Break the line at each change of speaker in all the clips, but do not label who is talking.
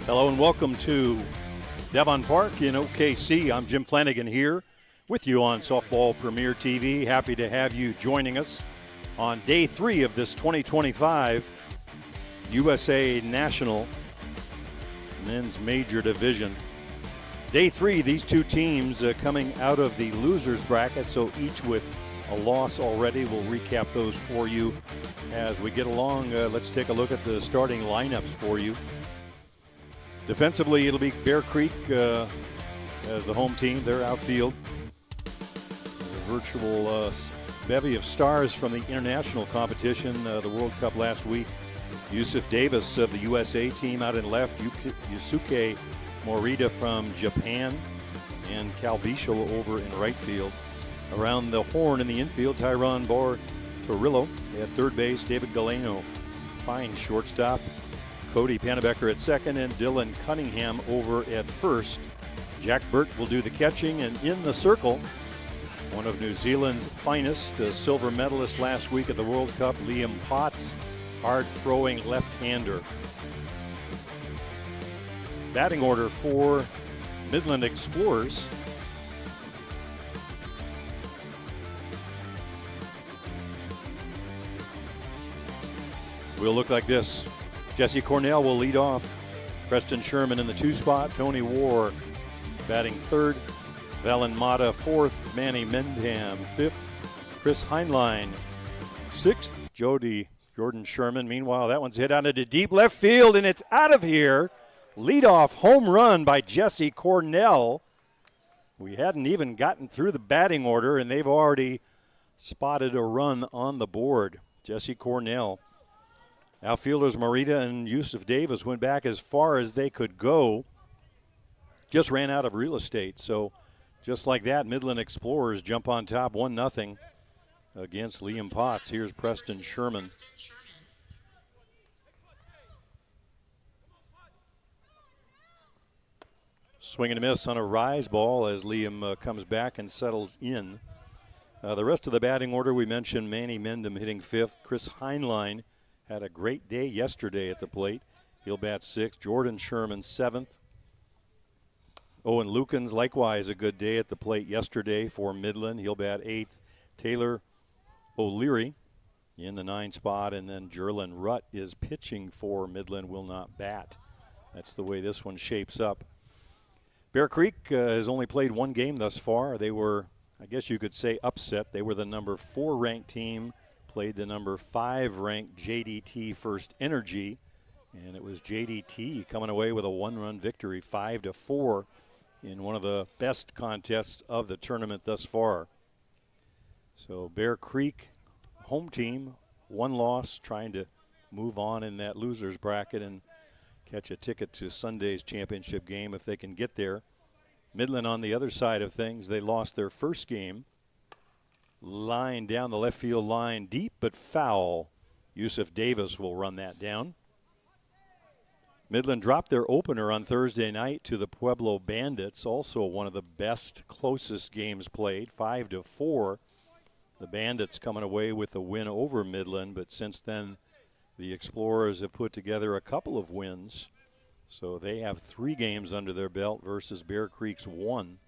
Hello and welcome to Devon Park in OKC. I'm Jim Flanagan here with you on Softball Premier TV. Happy to have you joining us on day 3 of this 2025 USA National Men's Major Division. Day 3, these two teams coming out of the losers bracket, so each with a loss already. We'll recap those for you as we get along. Let's take a look at the starting lineups for you. Defensively, it'll be Bear Creek as the home team. Their outfield. A virtual bevy of stars from the international competition, the World Cup last week. Yusuf Davis of the USA team out in left. Yusuke Morita from Japan. And Cal Bichel over in right field. Around the horn in the infield, Tyron Torillo. At third base, David Galeno, fine shortstop. Cody Pannebecker at second and Dylan Cunningham over at first. Jack Burt will do the catching, and in the circle, one of New Zealand's finest, a silver medalist last week at the World Cup, Liam Potts, hard-throwing left-hander. Batting order for Midland Explorers. Will look like this. Jesse Cornell will lead off. Preston Sherman in the 2 spot. Tony War batting third. Valen Mata fourth. Manny Mendham fifth. Chris Heinlein sixth. Jordan Sherman. Meanwhile, that one's hit out into deep left field, and it's out of here. Leadoff home run by Jesse Cornell. We hadn't even gotten through the batting order, and they've already spotted a run on the board. Jesse Cornell. Outfielders Morita and Yusuf Davis went back as far as they could go. Just ran out of real estate. So just like that, Midland Explorers jump on top 1-0 against Liam Potts. Here's Preston Sherman. Swing and a miss on a rise ball as Liam comes back and settles in. The rest of the batting order, we mentioned Manny Mendham hitting fifth. Chris Heinlein had a great day yesterday at the plate. He'll bat sixth. Jordan Sherman seventh. Owen Lukens likewise a good day at the plate yesterday for Midland. He'll bat eighth. Taylor O'Leary in the 9 spot, and then Jerlin Rutt is pitching for Midland, will not bat. That's the way this one shapes up. Bear Creek has only played one game thus far. They were, I guess you could say, upset. They were the number 4 ranked team, played the number 5 ranked JDT First Energy, and it was JDT coming away with a 1-run victory, 5-4, in one of the best contests of the tournament thus far. So Bear Creek, home team, 1 loss, trying to move on in that losers bracket and catch a ticket to Sunday's championship game if they can get there. Midland on the other side of things, they lost their first game. Line down the left field line, deep but foul. Yusuf Davis will run that down. Midland dropped their opener on Thursday night to the Pueblo Bandits, also one of the best, closest games played, 5-4. The Bandits coming away with a win over Midland, but since then the Explorers have put together a couple of wins, so they have 3 games under their belt versus Bear Creek's 1.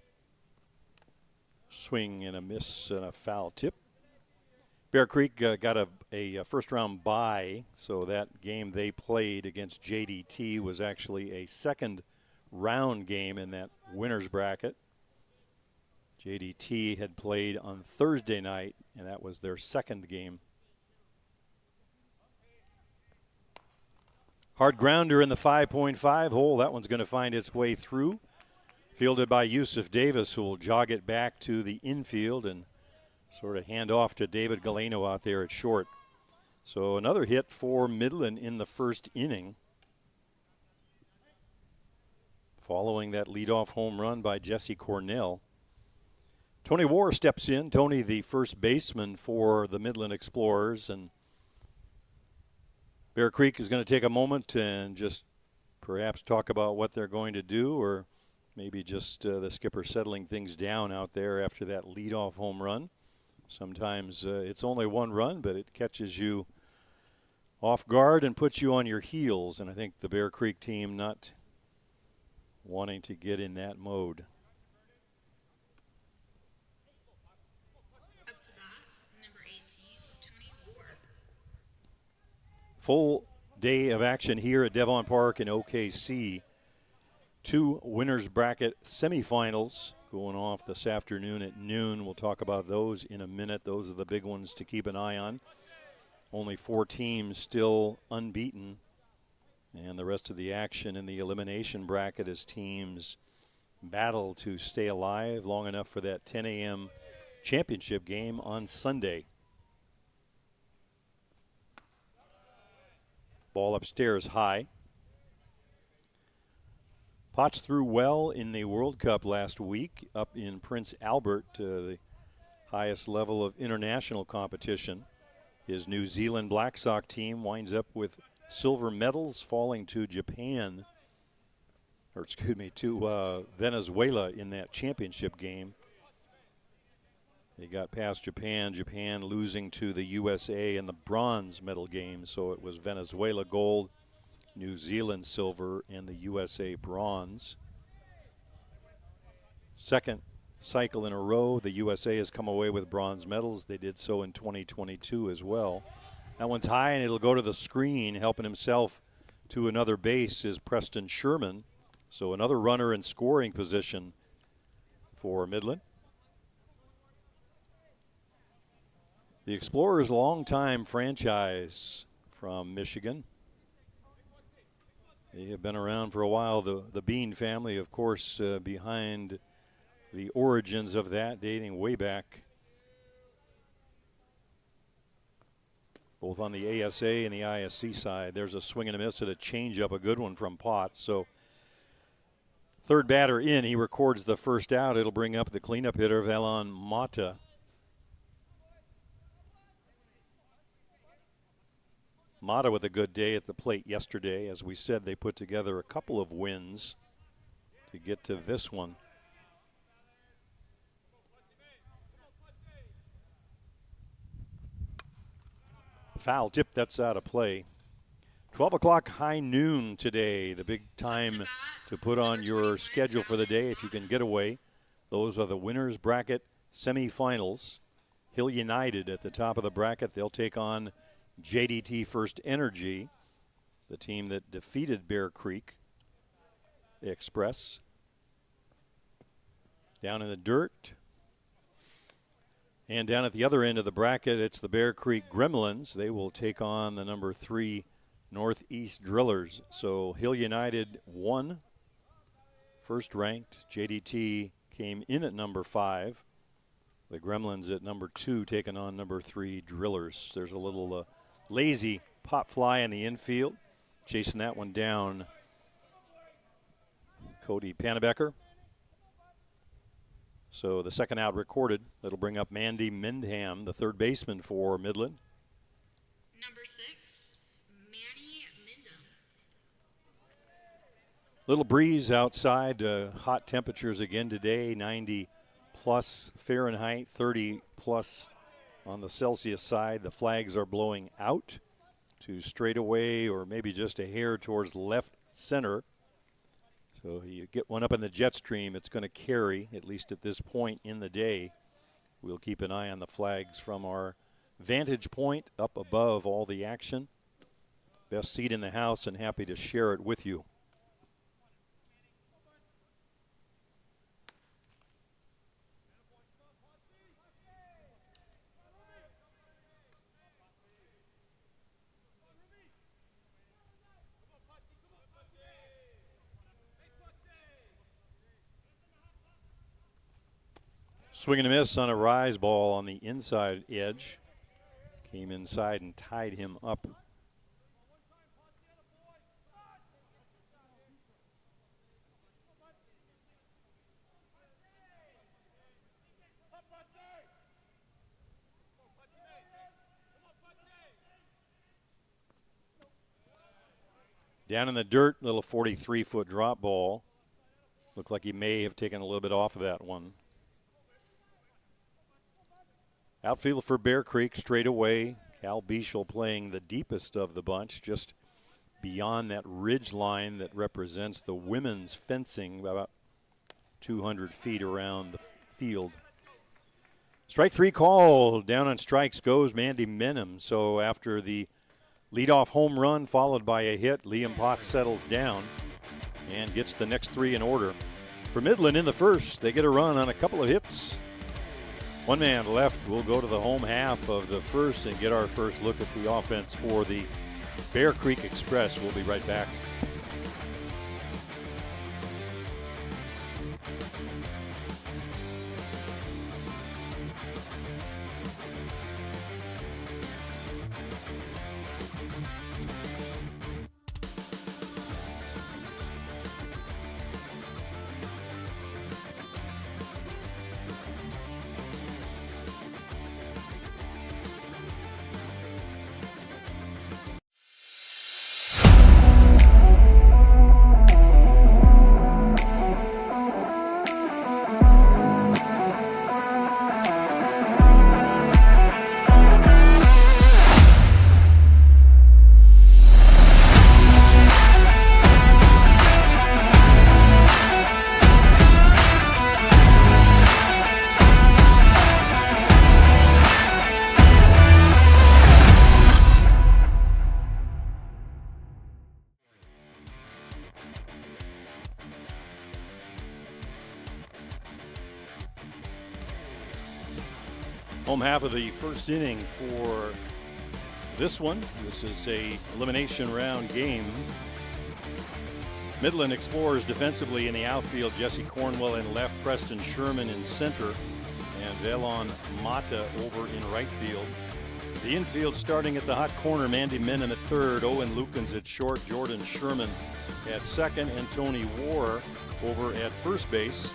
Swing and a miss and a foul tip. Bear Creek got a first-round bye, so that game they played against JDT was actually a second-round game in that winner's bracket. JDT had played on Thursday night, and that was their second game. Hard grounder in the 5.5 hole. That one's going to find its way through. Fielded by Yusuf Davis, who will jog it back to the infield and sort of hand off to David Galeno out there at short. So another hit for Midland in the first inning, following that leadoff home run by Jesse Cornell. Tony War steps in. Tony, the first baseman for the Midland Explorers, and Bear Creek is going to take a moment and just perhaps talk about what they're going to do, or maybe just the skipper settling things down out there after that leadoff home run. Sometimes it's only 1 run, but it catches you off guard and puts you on your heels, and I think the Bear Creek team not wanting to get in that mode. Full day of action here at Devon Park in OKC. 2 winners bracket semifinals going off this afternoon at noon. We'll talk about those in a minute. Those are the big ones to keep an eye on. Only 4 teams still unbeaten, and the rest of the action in the elimination bracket as teams battle to stay alive long enough for that 10 a.m. championship game on Sunday. Ball upstairs high. Potts threw well in the World Cup last week up in Prince Albert, the highest level of international competition. His New Zealand Black Sox team winds up with silver medals, falling to Japan, or excuse me, to Venezuela in that championship game. They got past Japan, Japan losing to the USA in the bronze medal game, so it was Venezuela gold, New Zealand silver, and the USA bronze. Second cycle in a row, the USA has come away with bronze medals. They did so in 2022 as well. That one's high, and it'll go to the screen. Helping himself to another base is Preston Sherman. So another runner in scoring position for Midland. The Explorers' longtime franchise from Michigan. They have been around for a while. The Bean family, of course, behind the origins of that, dating way back, both on the ASA and the ISC side. There's a swing and a miss at a changeup, a good one from Potts. So third batter in, he records the first out. It'll bring up the cleanup hitter, Valon Mata. Mata with a good day at the plate yesterday. As we said, they put together a couple of wins to get to this one. Foul tip, that's out of play. 12 o'clock high noon today, the big time to put on your schedule for the day if you can get away. Those are the winners bracket semifinals. Hill United at the top of the bracket. They'll take on JDT First Energy, the team that defeated Bear Creek Express. down in the dirt. And down at the other end of the bracket, it's the Bear Creek Gremlins. They will take on the number 3 Northeast Drillers. So Hill United won, first ranked. JDT came in at number 5. The Gremlins at number 2 taking on number 3 Drillers. There's a little lazy pop fly in the infield. Chasing that one down, Cody Pannebecker. So the second out recorded. That'll bring up Mandy Mendham, the third baseman for Midland.
Number 6, Manny Mendham.
Little breeze outside. Hot temperatures again today. 90 plus Fahrenheit, 30 plus on the Celsius side. The flags are blowing out to straightaway or maybe just a hair towards left center. So you get one up in the jet stream, it's going to carry, at least at this point in the day. We'll keep an eye on the flags from our vantage point up above all the action. Best seat in the house and happy to share it with you. Swing and a miss on a rise ball on the inside edge. Came inside and tied him up. Down in the dirt, little 43-foot drop ball. Looked like he may have taken a little bit off of that one. Outfield for Bear Creek straight away. Cal Bieshel playing the deepest of the bunch, just beyond that ridge line that represents the women's fencing, about 200 feet around the field. Strike 3 call. Down on strikes goes Mandy Mendham. So after the leadoff home run followed by a hit, Liam Potts settles down and gets the next 3 in order. For Midland in the first, they get a run on a couple of hits. One man left. We'll go to the home half of the first and get our first look at the offense for the Bear Creek Express. We'll be right back. Home half of the first inning for this one. This is a elimination round game. Midland explores defensively in the outfield. Jesse Cornwell in left, Preston Sherman in center, and Velon Mata over in right field. The infield starting at the hot corner, Mandy Mendham at third, Owen Lukens at short, Jordan Sherman at second, and Tony War over at first base.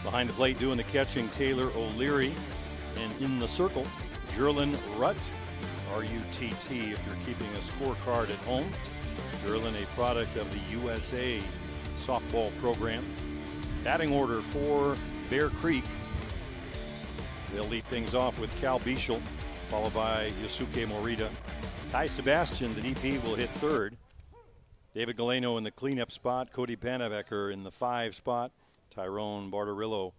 Behind the plate doing the catching, Taylor O'Leary. And in the circle, Jerlin Rutt, R-U-T-T if you're keeping a scorecard at home. Jerlin, a product of the USA softball program. Batting order for Bear Creek. They'll lead things off with Cal Bieshel, followed by Yusuke Morita. Ty Sebastian, the DP, will hit third. David Galeno in the cleanup spot. Cody Pannebecker in the 5 spot. Tyrone Bartarillo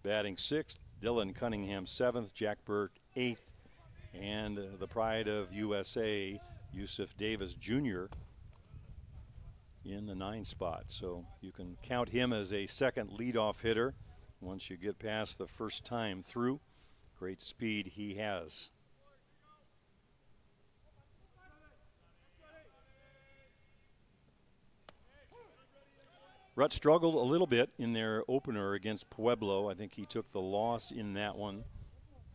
batting 6th. Dylan Cunningham 7th, Jack Burt 8th, and the pride of USA, Yusuf Davis Jr. in the 9 spot. So you can count him as a second leadoff hitter once you get past the first time through. Great speed he has. Rutt struggled a little bit in their opener against Pueblo. I think he took the loss in that one.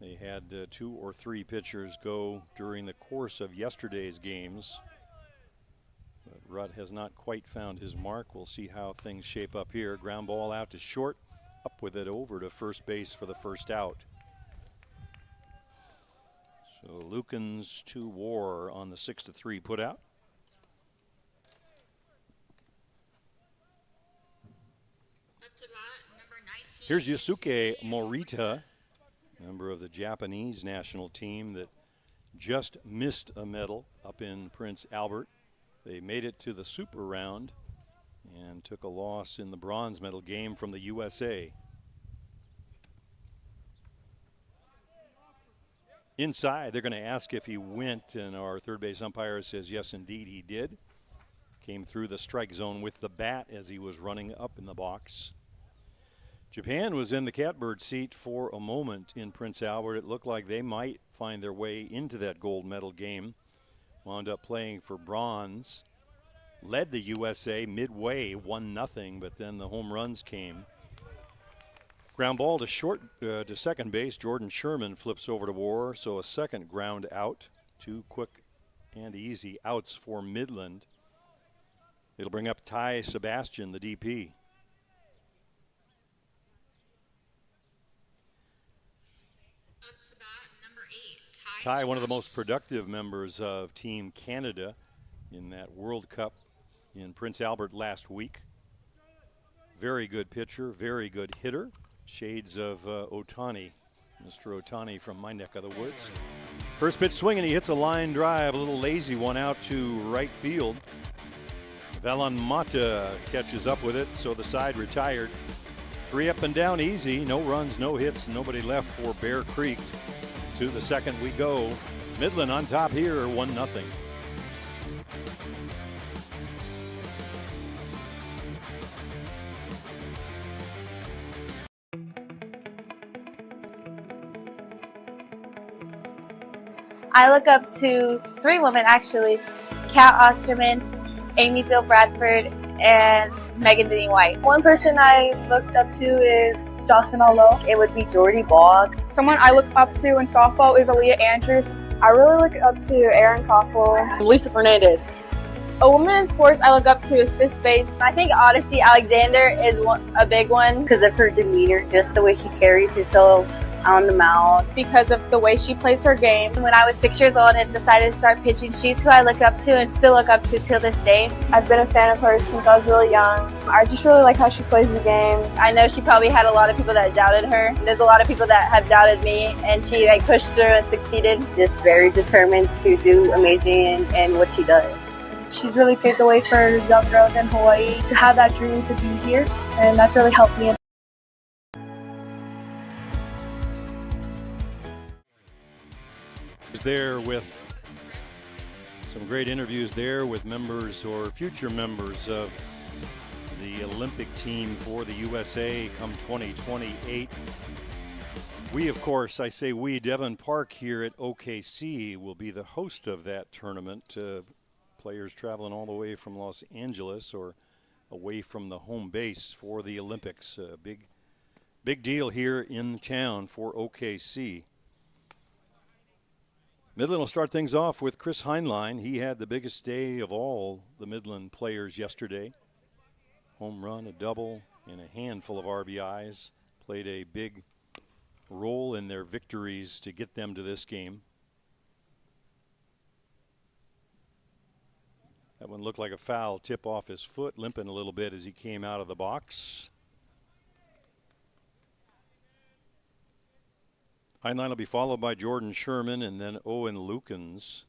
They had 2 or 3 pitchers go during the course of yesterday's games. But Rutt has not quite found his mark. We'll see how things shape up here. Ground ball out to short. Up with it over to first base for the first out. So Lukens to War on the 6-3 put out. Here's Yusuke Morita, member of the Japanese national team that just missed a medal up in Prince Albert. They made it to the super round and took a loss in the bronze medal game from the USA. Inside, they're going to ask if he went, and our third base umpire says yes, indeed he did. Came through the strike zone with the bat as he was running up in the box. Japan was in the catbird seat for a moment in Prince Albert. It looked like they might find their way into that gold medal game. Wound up playing for bronze. Led the USA midway, 1-0, but then the home runs came. Ground ball to short, to second base. Jordan Sherman flips over to War, so a second ground out. 2 quick and easy outs for Midland. It'll bring up Ty Sebastian, the DP. Ty, one of the most productive members of Team Canada in that World Cup in Prince Albert last week. Very good pitcher, very good hitter. Shades of Otani, Mr. Otani from my neck of the woods. First pitch swing, and he hits a line drive, a little lazy one out to right field. Valen Mata catches up with it, so the side retired. 3 up and down easy, no runs, no hits, nobody left for Bear Creek. To the second we go. Midland on top here, 1-0.
I look up to 3 women, actually. Kat Osterman, Amy Dill Bradford, and Megan Denny White.
One person I looked up to is Jocelyn Allo.
It would be Jordy Bogg.
Someone I look up to in softball is Aaliyah Andrews. I really look up to Erin Koffel.
Lisa Fernandez.
A woman in sports I look up to is Sis Bates.
I think Odyssey Alexander is a big one because of her demeanor, just the way she carries herself on the mound.
Because of the way she plays her game.
When I was 6 years old and decided to start pitching, she's who I look up to and still look up to till this day.
I've been a fan of hers since I was really young. I just really like how she plays the game.
I know she probably had a lot of people that doubted her. There's a lot of people that have doubted me, and she pushed through and succeeded. Just very determined to do amazing in what she does.
She's really paved the way for young girls in Hawaii to have that dream to be here, and that's really helped me.
There with some great interviews there with members or future members of the Olympic team for the USA come 2028. We, of course, I say we, Devon Park here at OKC will be the host of that tournament. Players traveling all the way from Los Angeles or away from the home base for the Olympics. Big deal here in town for OKC. Midland will start things off with Chris Heinlein. He had the biggest day of all the Midland players yesterday. Home run, a double, and a handful of RBIs. Played a big role in their victories to get them to this game. That one looked like a foul tip off his foot, limping a little bit as he came out of the box. Heinlein will be followed by Jordan Sherman and then Owen Lukens.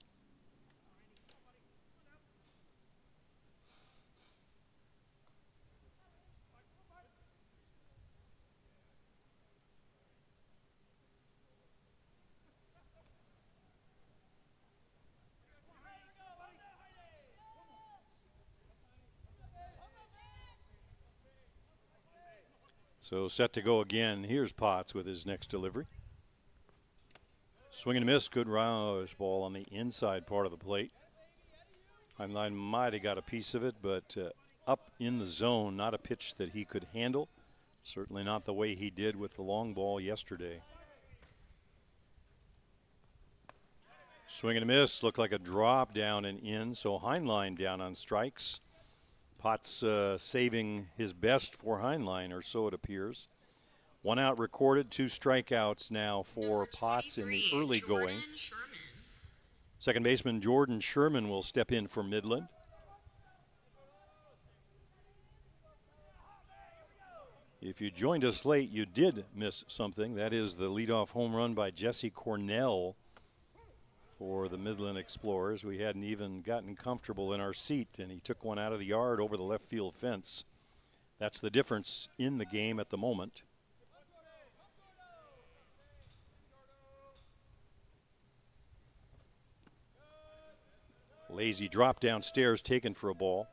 So set to go again. Here's Potts with his next delivery. Swing and a miss. Good rouse ball on the inside part of the plate. Heinlein might have got a piece of it, but up in the zone, not a pitch that he could handle. Certainly not the way he did with the long ball yesterday. Swing and a miss. Looked like a drop down and in, so Heinlein down on strikes. Potts saving his best for Heinlein, or so it appears. 1 out recorded, 2 strikeouts now for Potts in the early going. Second baseman Jordan Sherman will step in for Midland. If you joined us late, you did miss something. That is the leadoff home run by Jesse Cornell for the Midland Explorers. We hadn't even gotten comfortable in our seat, and he took one out of the yard over the left field fence. That's the difference in the game at the moment. Lazy drop downstairs, taken for a ball.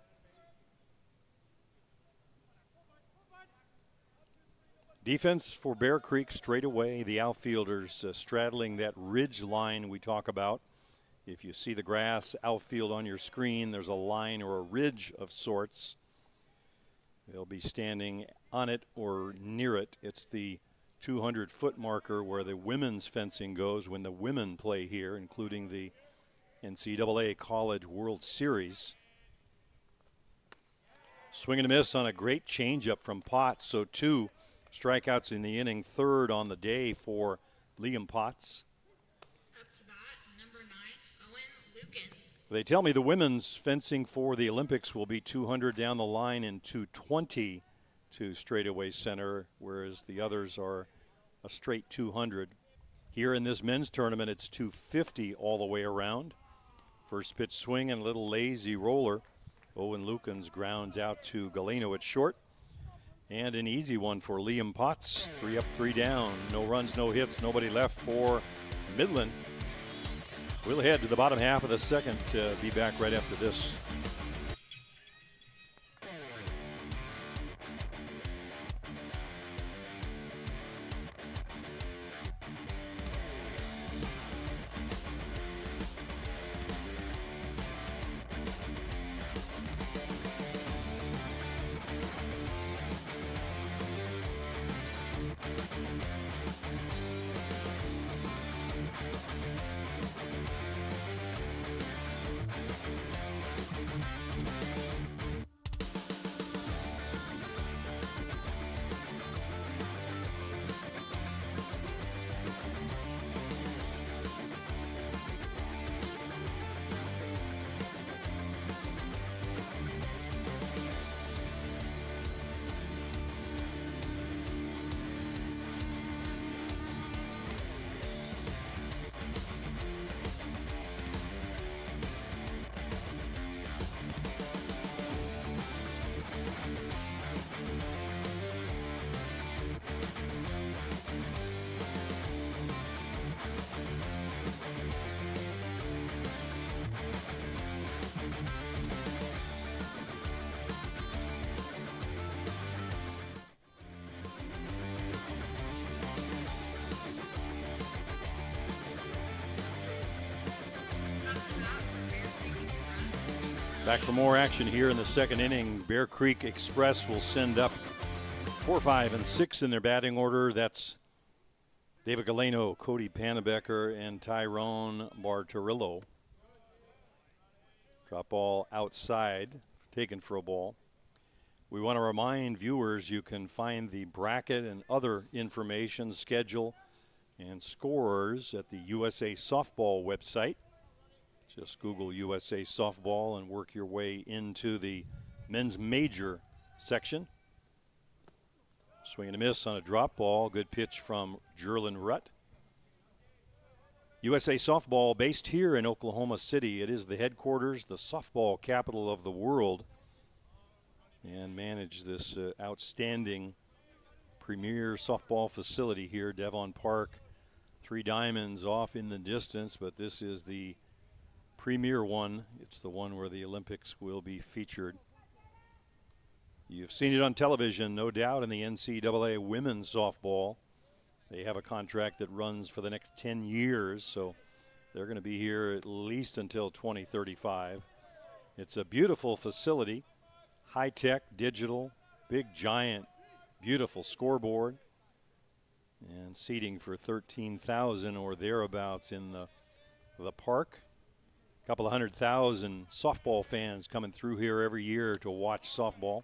Defense for Bear Creek straight away. The outfielders straddling that ridge line we talk about. If you see the grass outfield on your screen, there's a line or a ridge of sorts. They'll be standing on it or near it. It's the 200-foot marker where the women's fencing goes when the women play here, including the NCAA College World Series. Swing and a miss on a great changeup from Potts. So 2 strikeouts in the inning, 3rd on the day for Liam Potts.
Up to bat, number 9, Owen Lukens.
They tell me the women's fencing for the Olympics will be 200 down the line and 220 to straightaway center, whereas the others are a straight 200. Here in this men's tournament, it's 250 all the way around. First pitch swing and a little lazy roller. Owen Lukens grounds out to Galeno at short. And an easy one for Liam Potts. 3 up, 3 down. No runs, no hits, nobody left for Midland. We'll head to the bottom half of the second. Be back right after this. Back for more action here in the second inning. Bear Creek Express will send up 4, 5, and 6 in their batting order. That's David Galeno, Cody Panabecker, and Tyrone Bartorillo. Drop ball outside, taken for a ball. We want to remind viewers you can find the bracket and other information, schedule, and scores at the USA Softball website. Just Google USA Softball and work your way into the men's major section. Swing and a miss on a drop ball. Good pitch from Jerlin Rutt. USA Softball based here in Oklahoma City. It is the headquarters, the softball capital of the world, and manage this outstanding premier softball facility here, Devon Park. 3 diamonds off in the distance, but this is the premier one. It's the one where the Olympics will be featured. You've seen it on television, no doubt, in the NCAA women's softball. They have a contract that runs for the next 10 years, so they're going to be here at least until 2035. It's a beautiful facility, high-tech, digital, big, giant, beautiful scoreboard, and seating for 13,000 or thereabouts in the park. A couple of 100,000 softball fans coming through here every year to watch softball.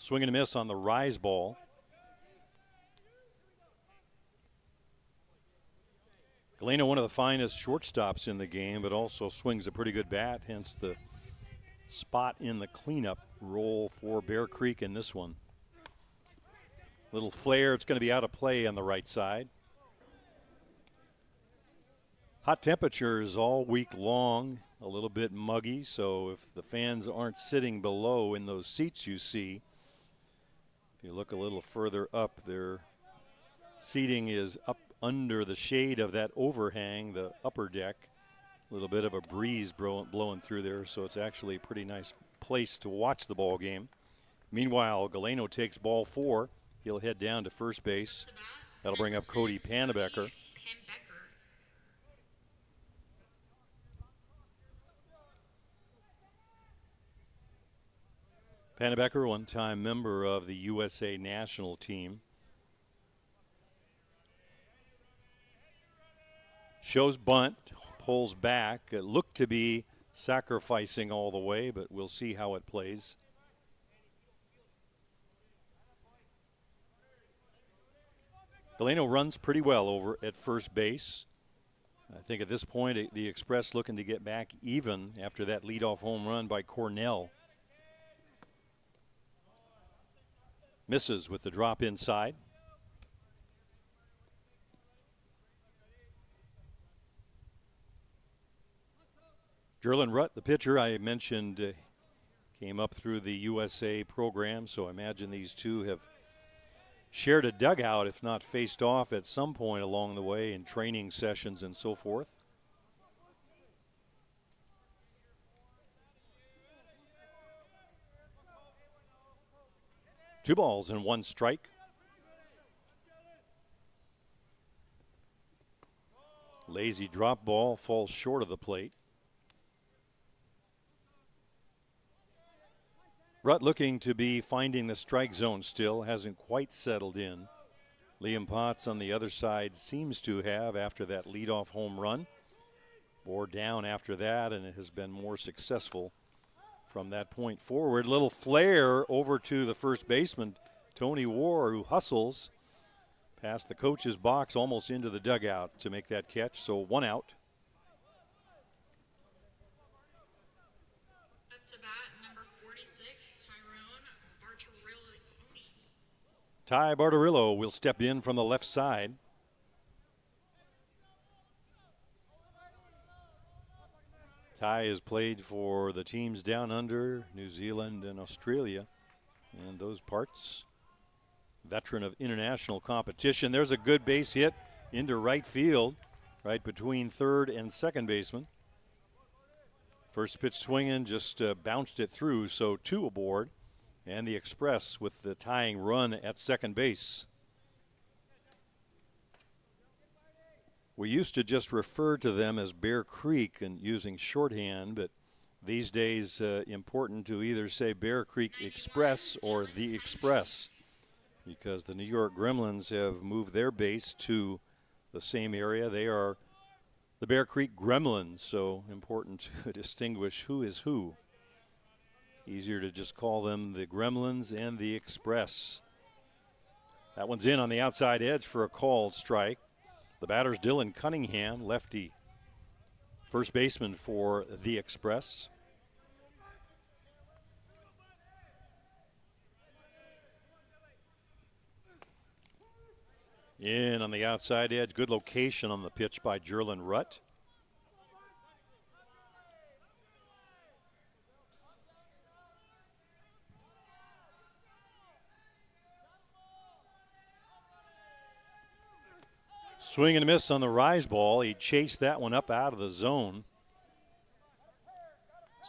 Swing and a miss on the rise ball. Galeno, one of the finest shortstops in the game, but also swings a pretty good bat, hence the spot in the cleanup role for Bear Creek in this one. Little flare, it's going to be out of play on the right side. Hot temperatures all week long, a little bit muggy, so if the fans aren't sitting below in those seats you see, if you look a little further up, their seating is up under the shade of that overhang, the upper deck. A little bit of a breeze blowing through there, so it's actually a pretty nice place to watch the ball game. Meanwhile, Galeno takes ball 4. He'll head down to first base. That'll bring up Cody Pannebecker. Pannebecker, one-time member of the USA national team. Shows bunt, pulls back. It looked to be sacrificing all the way, but we'll see how it plays. Galeno runs pretty well over at first base. I think at this point the Express looking to get back even after that leadoff home run by Cornell. Misses with the drop inside. Jerlin Rutt, the pitcher I mentioned, came up through the USA program, so I imagine these two have shared a dugout, if not faced off at some point along the way in training sessions and so forth. Two balls and one strike. Lazy drop ball falls short of the plate. Rutt looking to be finding the strike zone still, hasn't quite settled in. Liam Potts on the other side seems to have after that leadoff home run. Bore down after that, and it has been more successful from that point forward. Little flare over to the first baseman, Tony War, who hustles past the coach's box almost into the dugout to make that catch. So one out.
Up to bat, number 46,
Ty Bartorillo will step in from the left side. Ty has played for the teams down under, New Zealand and Australia, and those parts. Veteran of international competition. There's a good base hit into right field, right between third and second baseman. First pitch swinging, just bounced it through, so two aboard. And the Express with the tying run at second base. We used to just refer to them as Bear Creek and using shorthand, but these days important to either say Bear Creek Express or the Express, because the New York Gremlins have moved their base to the same area. They are the Bear Creek Gremlins, so important to distinguish who is who. Easier to just call them the Gremlins and the Express. That one's in on the outside edge for a called strike. The batter's Dylan Cunningham, lefty first baseman for the Express. In on the outside edge. Good location on the pitch by Jerlin Rutt. Swing and a miss on the rise ball. He chased that one up out of the zone.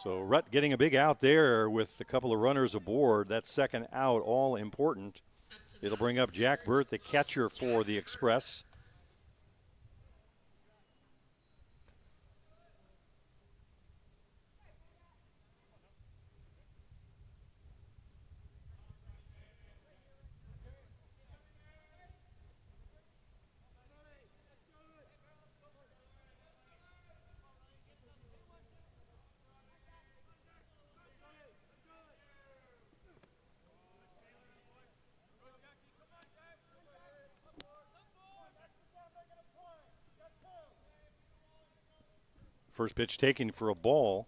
So Rutt getting a big out there with a couple of runners aboard. That second out, all important. It'll bring up Jack Burt, the catcher for the Express. First pitch taken for a ball.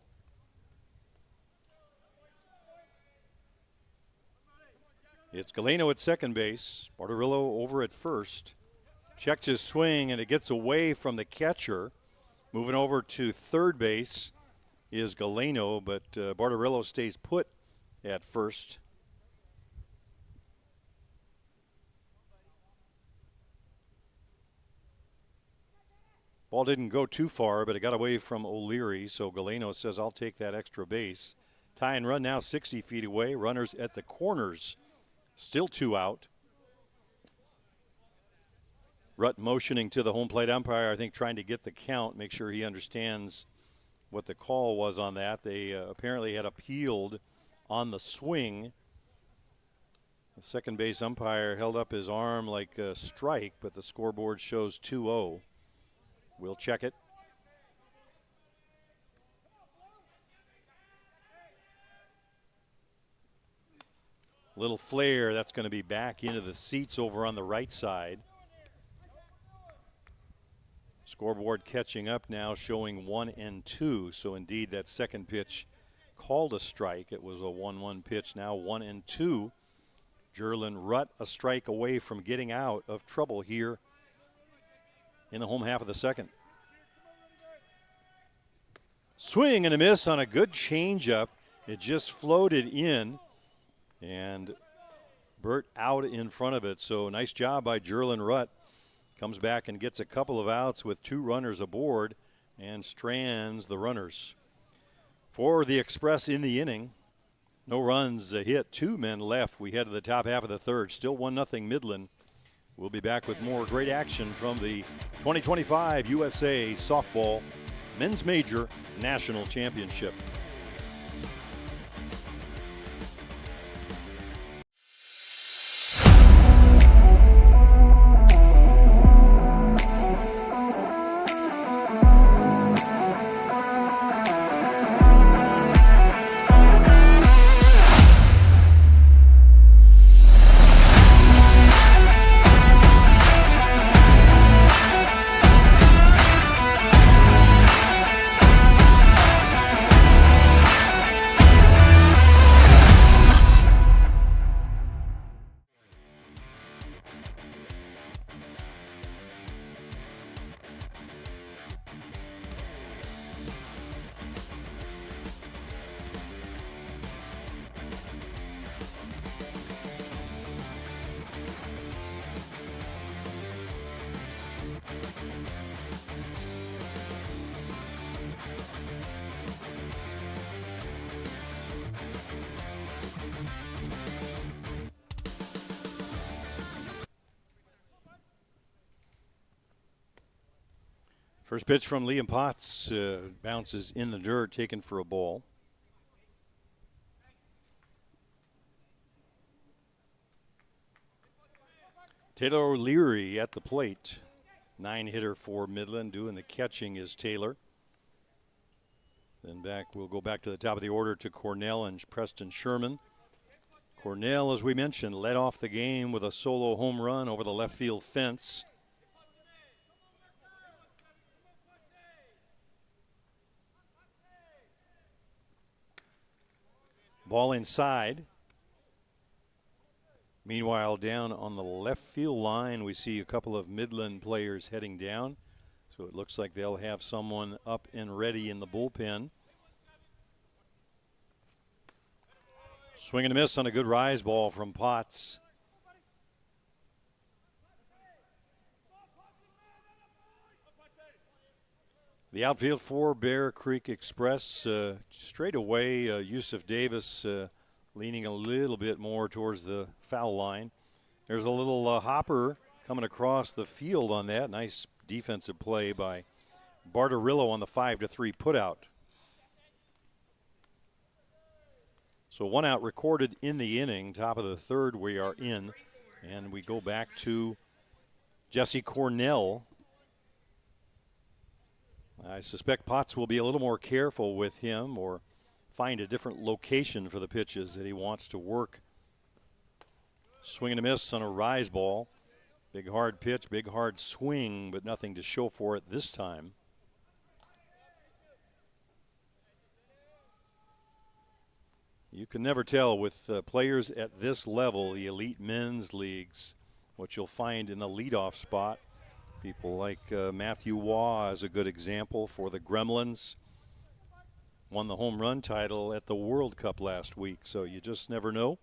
It's Galeno at second base. Bartorillo over at first. Checks his swing and it gets away from the catcher. Moving over to third base is Galeno, but Bartorillo stays put at first. Ball didn't go too far, but it got away from O'Leary, so Galeno says, I'll take that extra base. Tie and run now 60 feet away. Runners at the corners. Still 2 out. Rutt motioning to the home plate umpire, I think trying to get the count, make sure he understands what the call was on that. They apparently had appealed on the swing. The second base umpire held up his arm like a strike, but the scoreboard shows 2-0. We'll check it. Little flare, that's going to be back into the seats over on the right side. Scoreboard catching up now, showing 1-2. So indeed, that second pitch called a strike. It was a 1-1 pitch, now 1-2. Jerlin Rutt a strike away from getting out of trouble here in the home half of the second. Swing and a miss on a good changeup. It just floated in, and Burt out in front of it. So nice job by Jerlin Rutt. Comes back and gets a couple of outs with 2 runners aboard and strands the runners. For the Express in the inning, no runs, a hit, 2 men left. We head to the top half of the third. Still 1-0 Midland. We'll be back with more great action from the 2025 USA Softball Men's Major National Championship. First pitch from Liam Potts bounces in the dirt, taken for a ball. Taylor O'Leary at the plate. 9-hitter for Midland. Doing the catching is Taylor. Then we'll go back to the top of the order to Cornell and Preston Sherman. Cornell, as we mentioned, led off the game with a solo home run over the left field fence. Ball inside. Meanwhile, down on the left field line, we see a couple of Midland players heading down. So it looks like they'll have someone up and ready in the bullpen. Swing and a miss on a good rise ball from Potts. The outfield for Bear Creek Express, straight away, Yusuf Davis leaning a little bit more towards the foul line. There's a little hopper coming across the field on that. Nice defensive play by Barterillo on the 5-3 putout. So 1 out recorded in the inning. Top of the third we are in. And we go back to Jesse Cornell. I suspect Potts will be a little more careful with him or find a different location for the pitches that he wants to work. Swing and a miss on a rise ball. Big hard pitch, big hard swing, but nothing to show for it this time. You can never tell with players at this level, the elite men's leagues, what you'll find in the leadoff spot. People like Matthew Waugh is a good example for the Gremlins. Won the home run title at the World Cup last week, so you just never know.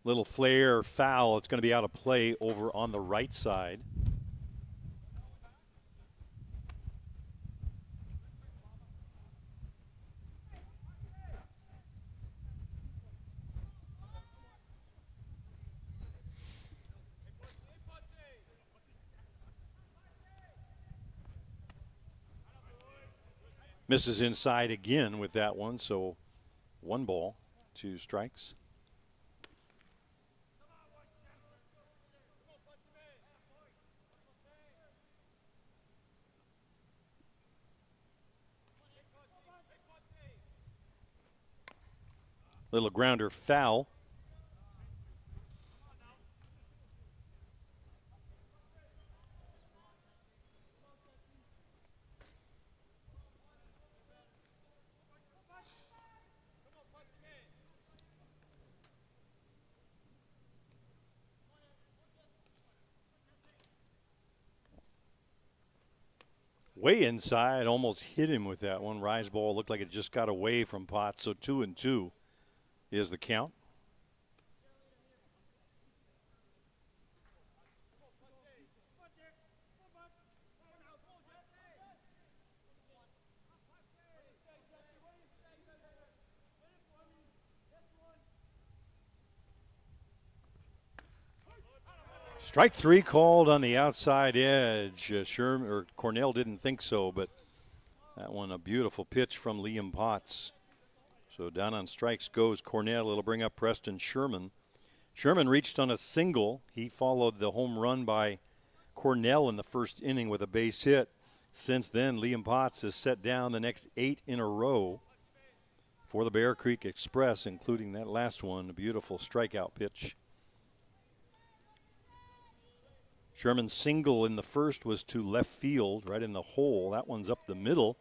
Little flare foul. It's going to be out of play over on the right side. Misses inside again with that one, so 1 ball, 2 strikes. Little grounder foul. Way inside, almost hit him with that one. Rise ball looked like it just got away from Potts, so 2-2 is the count. Strike 3 called on the outside edge. Cornell didn't think so, but that one a beautiful pitch from Liam Potts. So down on strikes goes Cornell. It'll bring up Preston Sherman. Sherman reached on a single. He followed the home run by Cornell in the first inning with a base hit. Since then, Liam Potts has set down the next 8 in a row for the Bear Creek Express, including that last one, a beautiful strikeout pitch. Sherman's single in the first was to left field, right in the hole. That one's up the middle.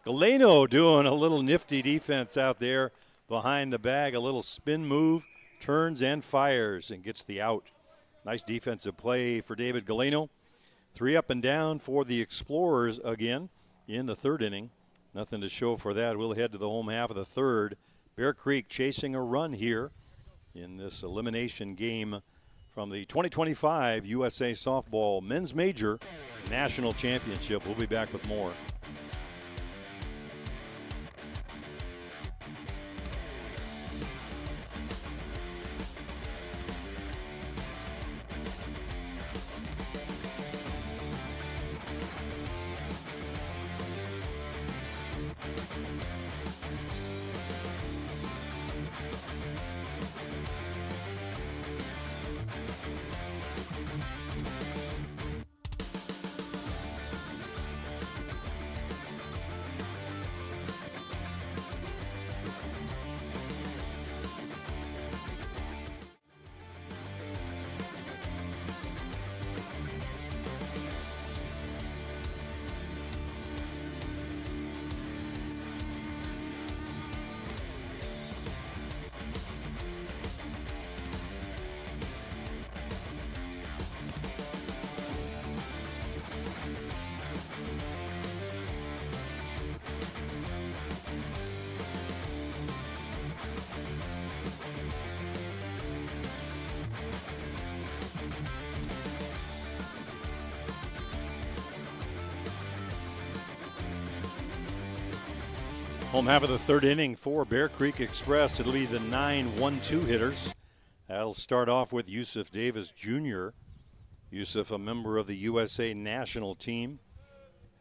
Galeno doing a little nifty defense out there behind the bag. A little spin move, turns and fires and gets the out. Nice defensive play for David Galeno. 3 up and down for the Explorers again in the third inning. Nothing to show for that. We'll head to the home half of the third. Bear Creek chasing a run here in this elimination game from the 2025 USA Softball Men's Major National Championship. We'll be back with more. Home half of the third inning for Bear Creek Express. It'll be the 9-1-2 hitters. That'll start off with Yusuf Davis Jr. Yusuf, a member of the USA national team,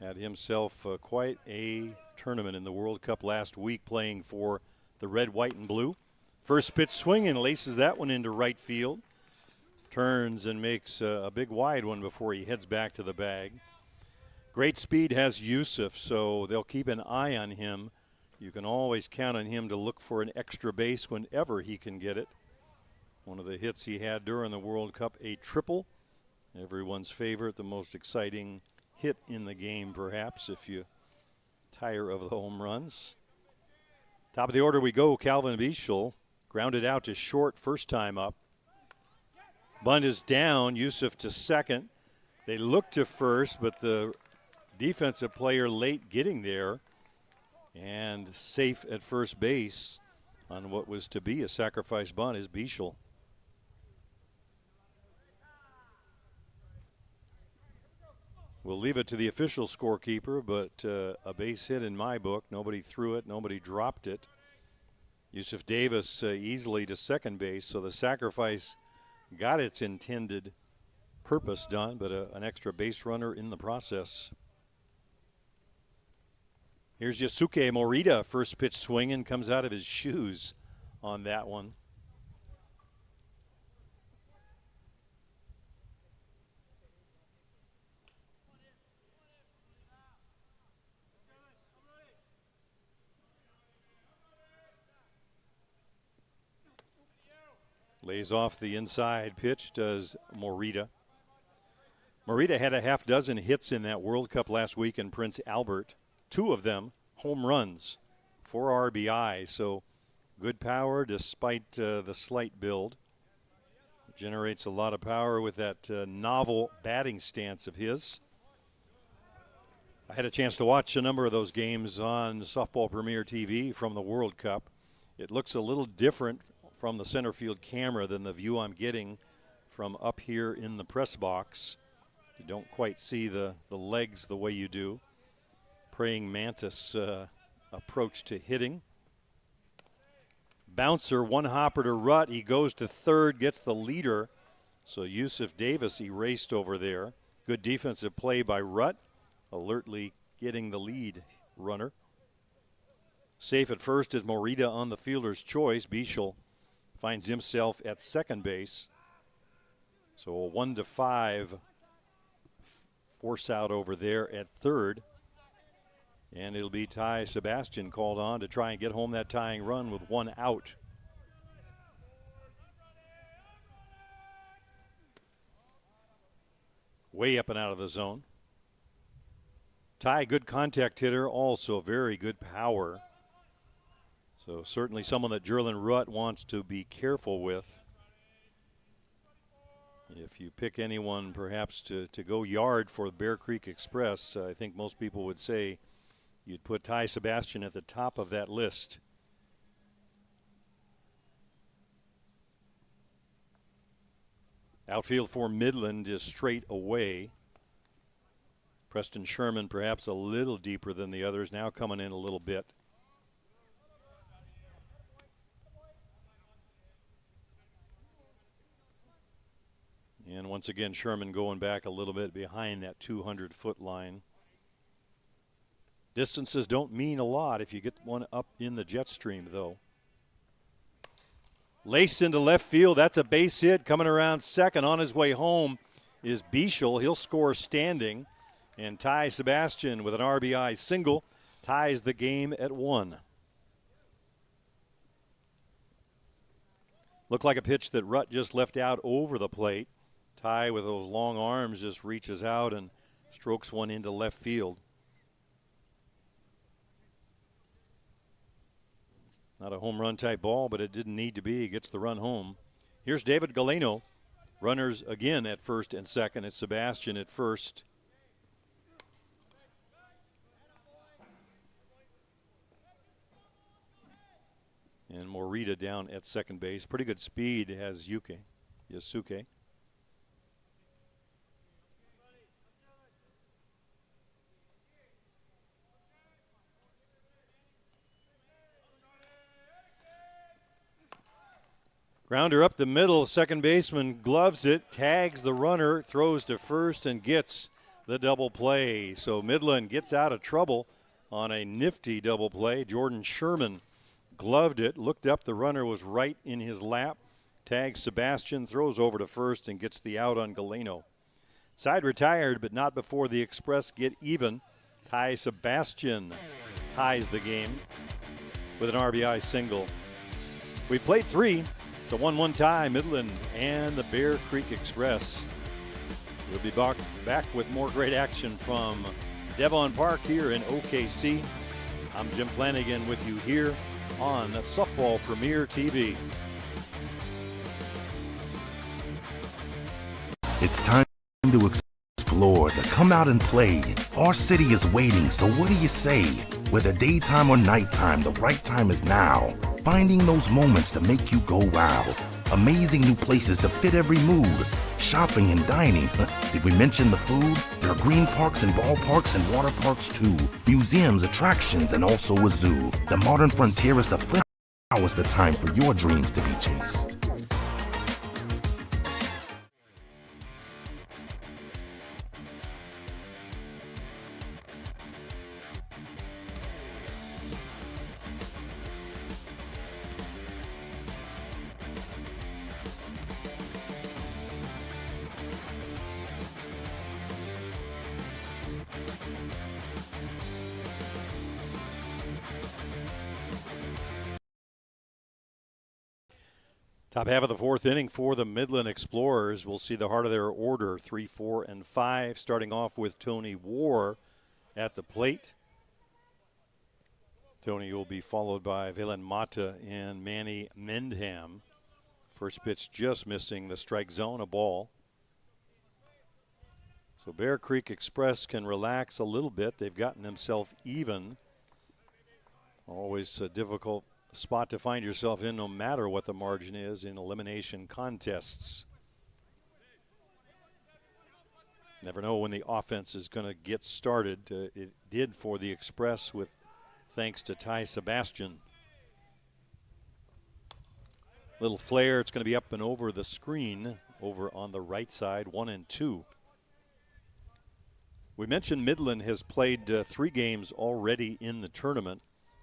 had himself quite a tournament in the World Cup last week playing for the red, white, and blue. First pitch swing and laces that one into right field. Turns and makes a big wide one before he heads back to the bag. Great speed has Yusuf, so they'll keep an eye on him. You can always count on him to look for an extra base whenever he can get it. One of the hits he had during the World Cup, a triple. Everyone's favorite, the most exciting hit in the game, perhaps, if you tire of the home runs. Top of the order we go. Calvin Bischel grounded out to short first time up. Bunt is down. Yusuf to second. They look to first, but the defensive player late getting there and safe at first base on what was to be a sacrifice bunt is Bischel. We'll leave it to the official scorekeeper, but a base hit in my book. Nobody threw it, nobody dropped it. Yusuf Davis easily to second base, so the sacrifice got its intended purpose done, but an extra base runner in the process. Here's Yasuke Morita, first pitch swinging, comes out of his shoes on that one. Lays off the inside pitch, does Morita. Morita had a half dozen hits in that World Cup last week in Prince Albert. 2 of them home runs, 4 RBI, so good power despite the slight build. Generates a lot of power with that novel batting stance of his. I had a chance to watch a number of those games on Softball Premier TV from the World Cup. It looks a little different from the center field camera than the view I'm getting from up here in the press box. You don't quite see the legs the way you do. Praying mantis approach to hitting. Bouncer, one hopper to Rutt. He goes to third, gets the leader. So Yusuf Davis erased over there. Good defensive play by Rutt, alertly getting the lead runner. Safe at first is Morita on the fielder's choice. Bischel finds himself at second base. So a 1-5 force out over there at third. And it'll be Ty Sebastian called on to try and get home that tying run with 1 out. Way up and out of the zone. Ty, good contact hitter, also very good power. So certainly someone that Jerlin Rutt wants to be careful with. If you pick anyone perhaps to go yard for Bear Creek Express, I think most people would say you'd put Ty Sebastian at the top of that list. Outfield for Midland is straight away. Preston Sherman perhaps a little deeper than the others, now coming in a little bit. And once again, Sherman going back a little bit behind that 200-foot line. Distances don't mean a lot if you get one up in the jet stream, though. Laced into left field. That's a base hit. Coming around second on his way home is Bischel. He'll score standing. And Ty Sebastian with an RBI single ties the game at 1. Looked like a pitch that Rutt just left out over the plate. Ty with those long arms just reaches out and strokes one into left field. Not a home run type ball, but it didn't need to be. He gets the run home. Here's David Galeno. Runners again at first and second. It's Sebastian at first. And Morita down at second base. Pretty good speed has Yasuke. Grounder up the middle. Second baseman gloves it, tags the runner, throws to first, and gets the double play. So Midland gets out of trouble on a nifty double play. Jordan Sherman gloved it, looked up, the runner was right in his lap, tags Sebastian, throws over to first, and gets the out on Galeno. Side retired, but not before the Express get even. Ty Sebastian ties the game with an RBI single. We've played 3. It's a 1-1 tie, Midland and the Bear Creek Express. We'll be back with more great action from Devon Park here in OKC. I'm Jim Flanagan with you here on Softball Premier TV.
It's time to explore, to come out and play. Our city is waiting, so what do you say? Whether daytime or nighttime, the right time is now. Finding those moments to make you go wow. Amazing new places to fit every mood. Shopping and dining. Did we mention the food? There are green parks and ballparks and water parks too. Museums, attractions, and also a zoo. The modern frontier is the fresh. Now is the time for your dreams to be chased.
Top half of the 4th inning for the Midland Explorers. We'll see the heart of their order, 3, 4, and 5, starting off with Tony War at the plate. Tony will be followed by Valen Mata and Manny Mendham. First pitch just missing the strike zone, a ball. So Bear Creek Express can relax a little bit. They've gotten themselves even. Always a difficult spot to find yourself in no matter what the margin is in elimination contests. Never know when the offense is going to get started. It did for the Express with thanks to Ty Sebastian. Little flare, it's going to be up and over the screen over on the right side, 1-2. We mentioned Midland has played 3 games already in the tournament.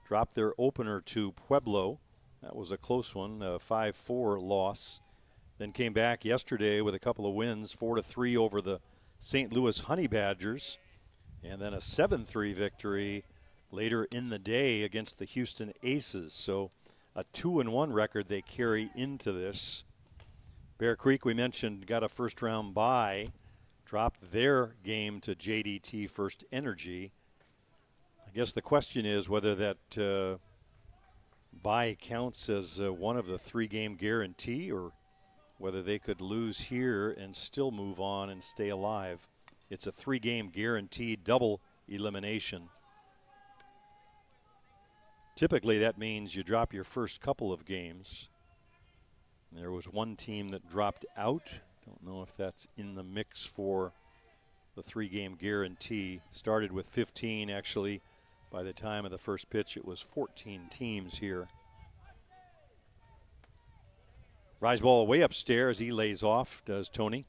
Dropped their opener to Pueblo. That was a close one, a 5-4 loss. Then came back yesterday with a couple of wins, 4-3 over the St. Louis Honey Badgers, and then a 7-3 victory later in the day against the Houston Aces. So a 2-1 record they carry into this. Bear Creek, we mentioned, got a first-round bye, dropped their game to JDT First Energy. I guess the question is whether that bye counts as one of the 3-game guarantee, or whether they could lose here and still move on and stay alive. It's a 3-game guaranteed double elimination. Typically that means you drop your first couple of games. There was one team that dropped out. Don't know if that's in the mix for the 3-game guarantee. Started with 15, actually. By the time of the first pitch, it was 14 teams here. Rise ball way upstairs. He lays off, does Tony.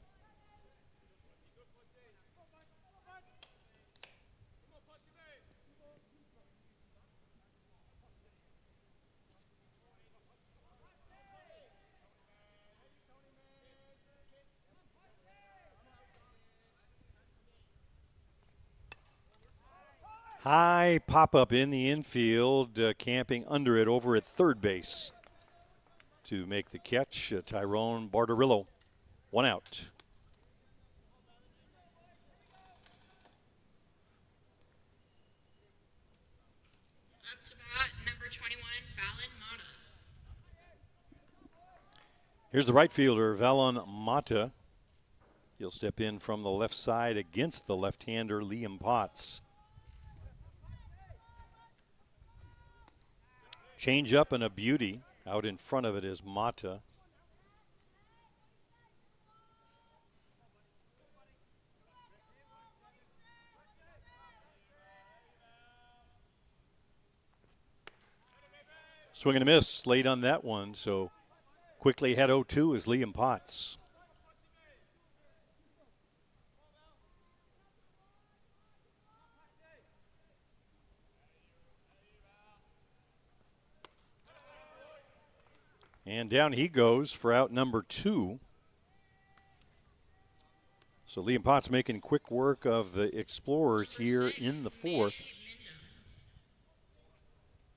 High pop-up in the infield, camping under it over at third base to make the catch, Tyrone Barterillo. 1 out.
Up to bat, number 21, Valen Mata.
Here's the right fielder, Valen Mata. He'll step in from the left side against the left-hander, Liam Potts. Change up and a beauty. Out in front of it is Mata. Swing and a miss late on that one, so Quickly head 0-2 is Liam Potts. And down he goes for out number 2. So Liam Potts making quick work of the Explorers here in the 4th.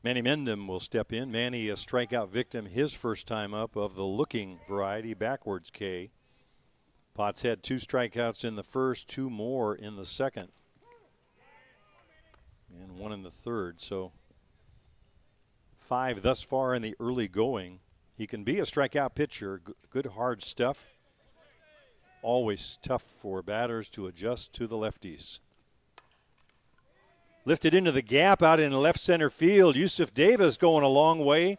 Manny Mendham will step in. Manny, a strikeout victim, his first time up of the looking variety, backwards K. Potts had 2 strikeouts in the first, 2 more in the second, and 1 in the third. So 5 thus far in the early going. He can be a strikeout pitcher, good hard stuff. Always tough for batters to adjust to the lefties. Lifted into the gap out in left center field. Yusuf Davis going a long way.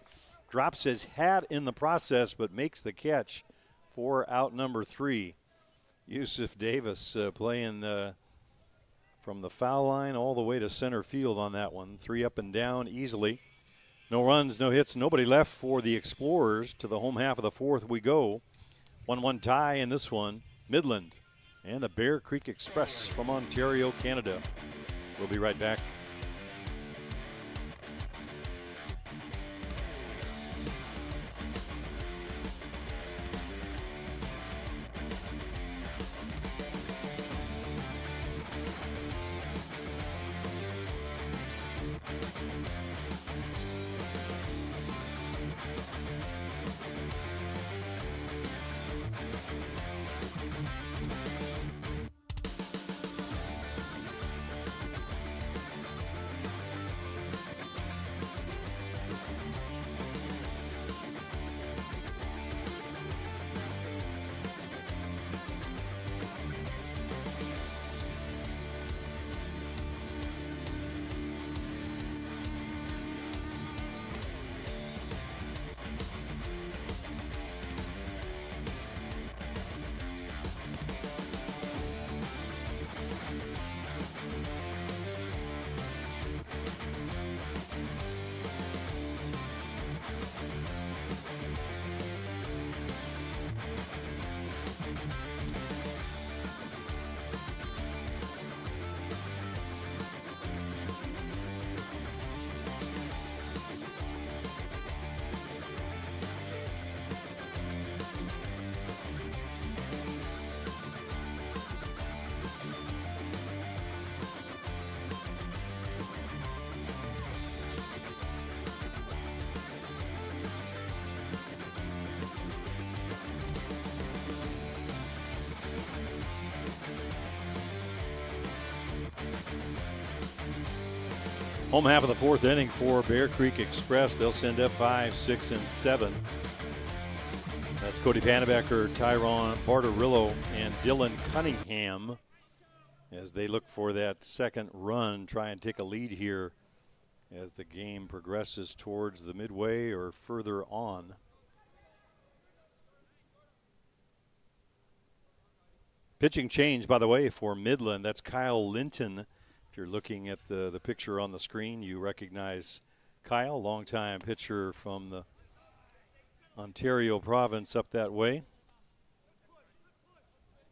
Drops his hat in the process, but makes the catch for out number 3. Yusuf Davis playing from the foul line all the way to center field on that one. 3 up and down easily. No runs, no hits, nobody left for the Explorers. To the home half of the 4th we go. 1-1 tie in this one. Midland and the Bear Creek Express from Ontario, Canada. We'll be right back. Home half of the 4th inning for Bear Creek Express. They'll send up 5, 6, and 7. That's Cody Panabaker, Tyron Barterillo, and Dylan Cunningham as they look for that second run, try and take a lead here as the game progresses towards the midway or further on. Pitching change, by the way, for Midland. That's Kyle Linton. If you're looking at the picture on the screen, you recognize Kyle, longtime pitcher from the Ontario province up that way.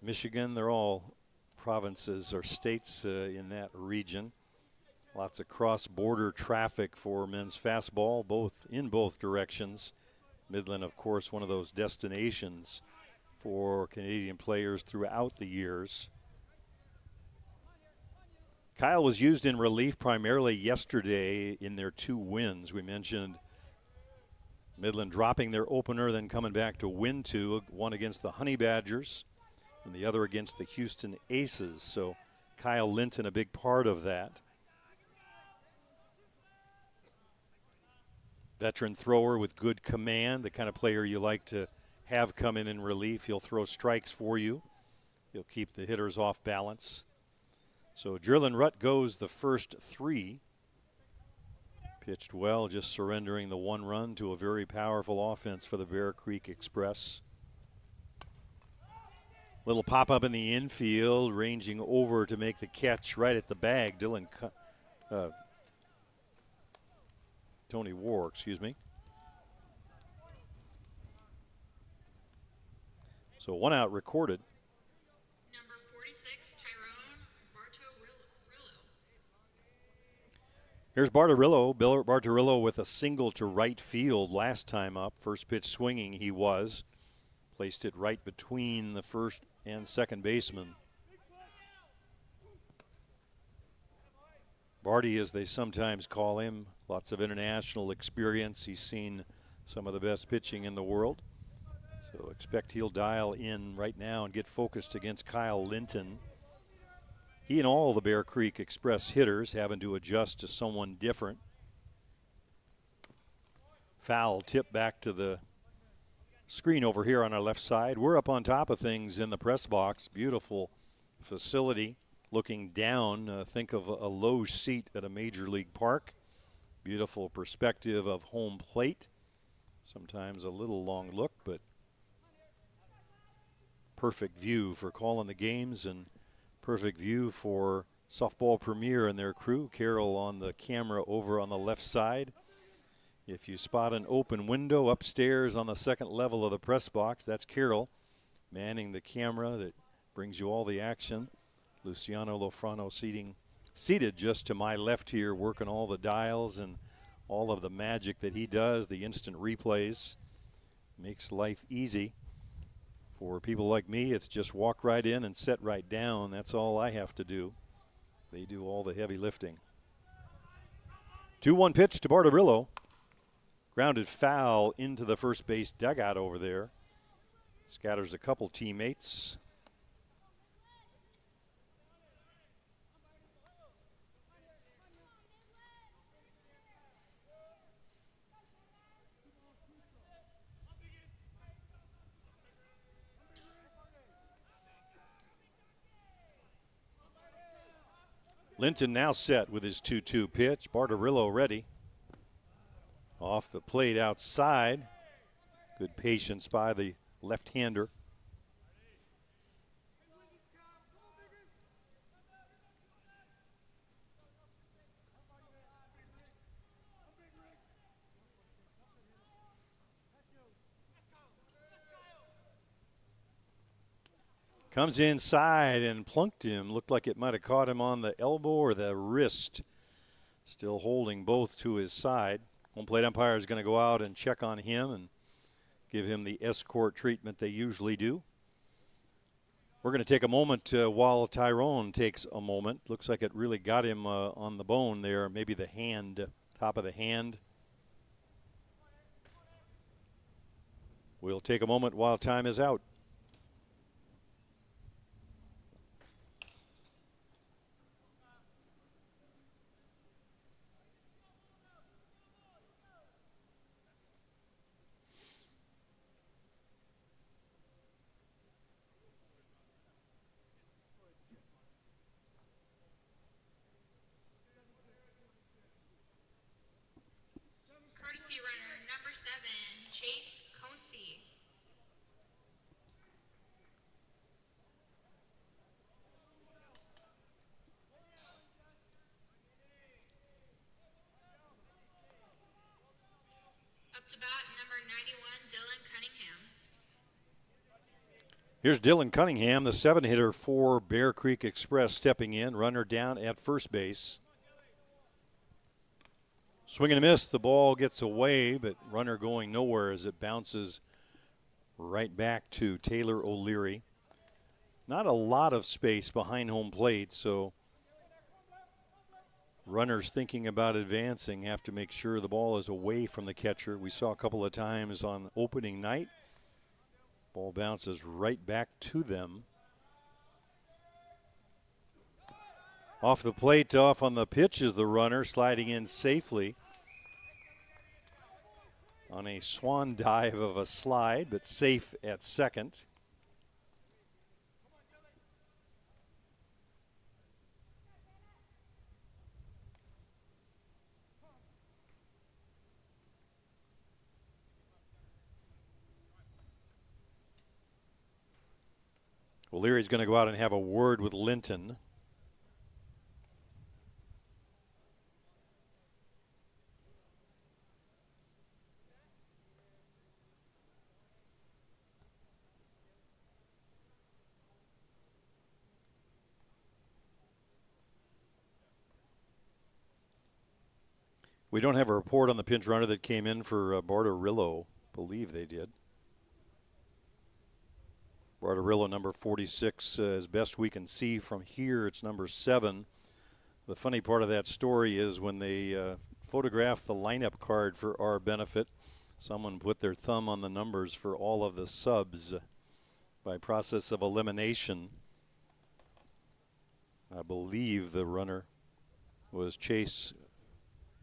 Michigan, they're all provinces or states in that region. Lots of cross-border traffic for men's fastball, in both directions. Midland, of course, one of those destinations for Canadian players throughout the years. Kyle was used in relief primarily yesterday in their 2 wins. We mentioned Midland dropping their opener, then coming back to win 2, one against the Honey Badgers and the other against the Houston Aces. So Kyle Linton, a big part of that. Veteran thrower with good command, the kind of player you like to have come in relief. He'll throw strikes for you. He'll keep the hitters off balance. So Drillen Rutt goes the first 3. Pitched well, just surrendering the 1 run to a very powerful offense for the Bear Creek Express. Little pop-up in the infield, ranging over to make the catch right at the bag. Tony War, excuse me. So 1 out recorded.
Number 46, Tyrone Bartorillo.
Here's Bartorillo. Bartorillo with a single to right field last time up. First pitch swinging he was. Placed it right between the first and second baseman. Barty, as they sometimes call him, lots of international experience. He's seen some of the best pitching in the world. So expect he'll dial in right now and get focused against Kyle Linton. He and all the Bear Creek Express hitters having to adjust to someone different. Foul tip back to the screen over here on our left side. We're up on top of things in the press box. Beautiful facility. Looking down, think of a low seat at a major league park. Beautiful perspective of home plate. Sometimes a little long look, but perfect view for calling the games and perfect view for Softball Premier and their crew. Carol on the camera over on the left side. If you spot an open window upstairs on the second level of the press box, that's Carol manning the camera that brings you all the action. Luciano Lofrano seated just to my left here, working all the dials and all of the magic that he does, the instant replays. Makes life easy. For people like me, it's just walk right in and set right down. That's all I have to do. They do all the heavy lifting. 2-1 pitch to Bartorillo. Grounded foul into the first base dugout over there. Scatters a couple teammates. Linton now set with his 2-2 pitch. Bartorillo ready. Off the plate outside. Good patience by the left-hander. Comes inside and plunked him. Looked like it might have caught him on the elbow or the wrist. Still holding both to his side. Home plate umpire is going to go out and check on him and give him the escort treatment they usually do. We're going to take a moment while Tyrone takes a moment. Looks like it really got him on the bone there. Maybe the hand, top of the hand. We'll take a moment while time is out.
Courtesy runner, number 7, Chase Concy. Up to bat, number 91, Dylan Cunningham.
Here's Dylan Cunningham, the 7-hitter for Bear Creek Express, stepping in. Runner down at first base. Swing and a miss. The ball gets away, but runner going nowhere as it bounces right back to Taylor O'Leary. Not a lot of space behind home plate, so runners thinking about advancing have to make sure the ball is away from the catcher. We saw a couple of times on opening night. Ball bounces right back to them. Off the plate, off on the pitch is the runner, sliding in safely on a swan dive of a slide, but safe at second. O'Leary's going to go out and have a word with Linton. We don't have a report on the pinch runner that came in for Bartarillo. Believe they did. Bartarillo, number 46, as best we can see from here, it's number 7. The funny part of that story is when they photographed the lineup card for our benefit, someone put their thumb on the numbers for all of the subs by process of elimination. I believe the runner was Chase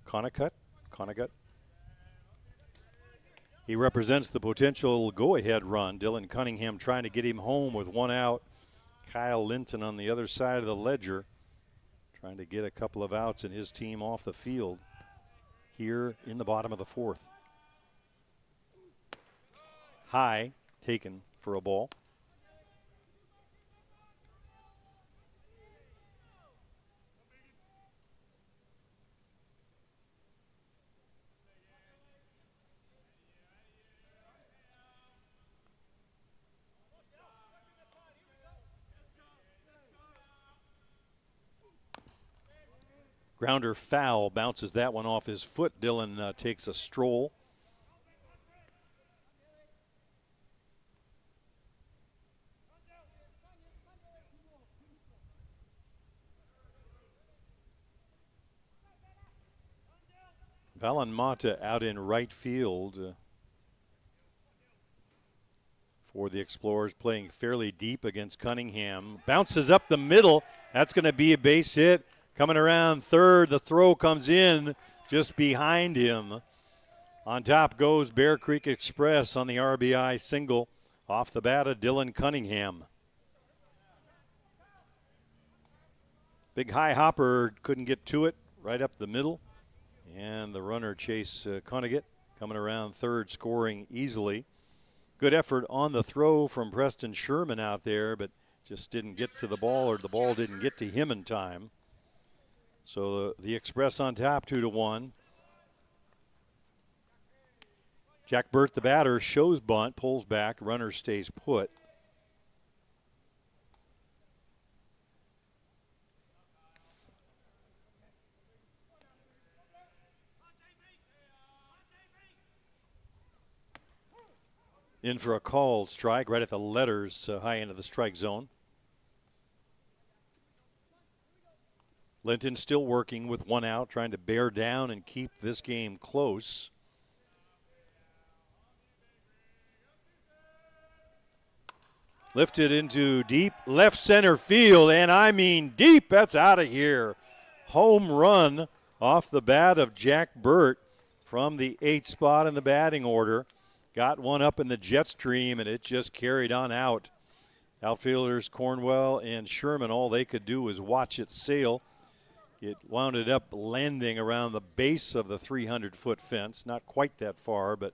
Connicut. He represents the potential go-ahead run. Dylan Cunningham trying to get him home with 1 out. Kyle Linton on the other side of the ledger trying to get a couple of outs and his team off the field here in the bottom of the 4th. High taken for a ball. Grounder foul, bounces that one off his foot. Dylan takes a stroll. Valen Mata out in right field for the Explorers, playing fairly deep against Cunningham. Bounces up the middle. That's going to be a base hit. Coming around third, the throw comes in just behind him. On top goes Bear Creek Express on the RBI single off the bat of Dylan Cunningham. Big high hopper, couldn't get to it, right up the middle. And the runner, Chase Connigat, coming around third, scoring easily. Good effort on the throw from Preston Sherman out there, but just didn't get to the ball, or the ball didn't get to him in time. So the Express on top, 2-1. Jack Burt, the batter, shows bunt, pulls back, runner stays put. In for a called strike right at the letters, high end of the strike zone. Linton still working with 1 out, trying to bear down and keep this game close. Lifted into deep left center field, and I mean deep. That's out of here. Home run off the bat of Jack Burt from the 8th spot in the batting order. Got one up in the jet stream, and it just carried on out. Outfielders Cornwell and Sherman, all they could do was watch it sail. It wound up landing around the base of the 300-foot fence. Not quite that far, but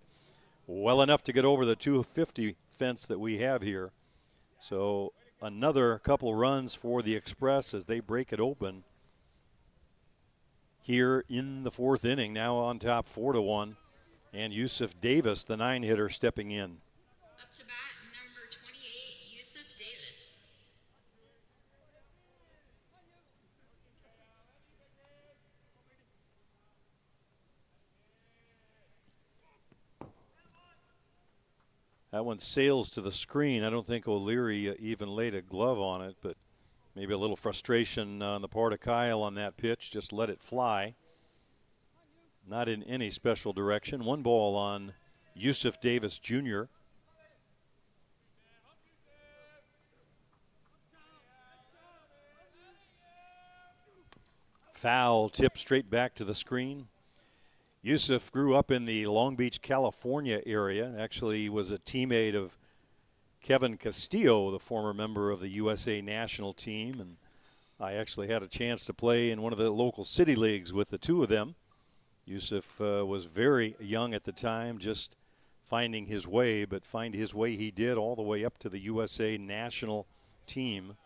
well enough to get over the 250 fence that we have here. So another couple runs for the Express as they break it open here in the 4th inning. Now on top, 4-1. And Yusuf Davis, the 9-hitter, stepping in.
Up to bat, number 28, Yusuf Davis.
That one sails to the screen. I don't think O'Leary even laid a glove on it, but maybe a little frustration on the part of Kyle on that pitch. Just let it fly. Not in any special direction. 1 ball on Yusuf Davis Jr. Foul tip straight back to the screen. Yusuf grew up in the Long Beach, California area. Actually, he was a teammate of Kevin Castillo, the former member of the USA national team. And I actually had a chance to play in one of the local city leagues with the two of them. Yusuf was very young at the time, just finding his way, but find his way he did all the way up to the USA national team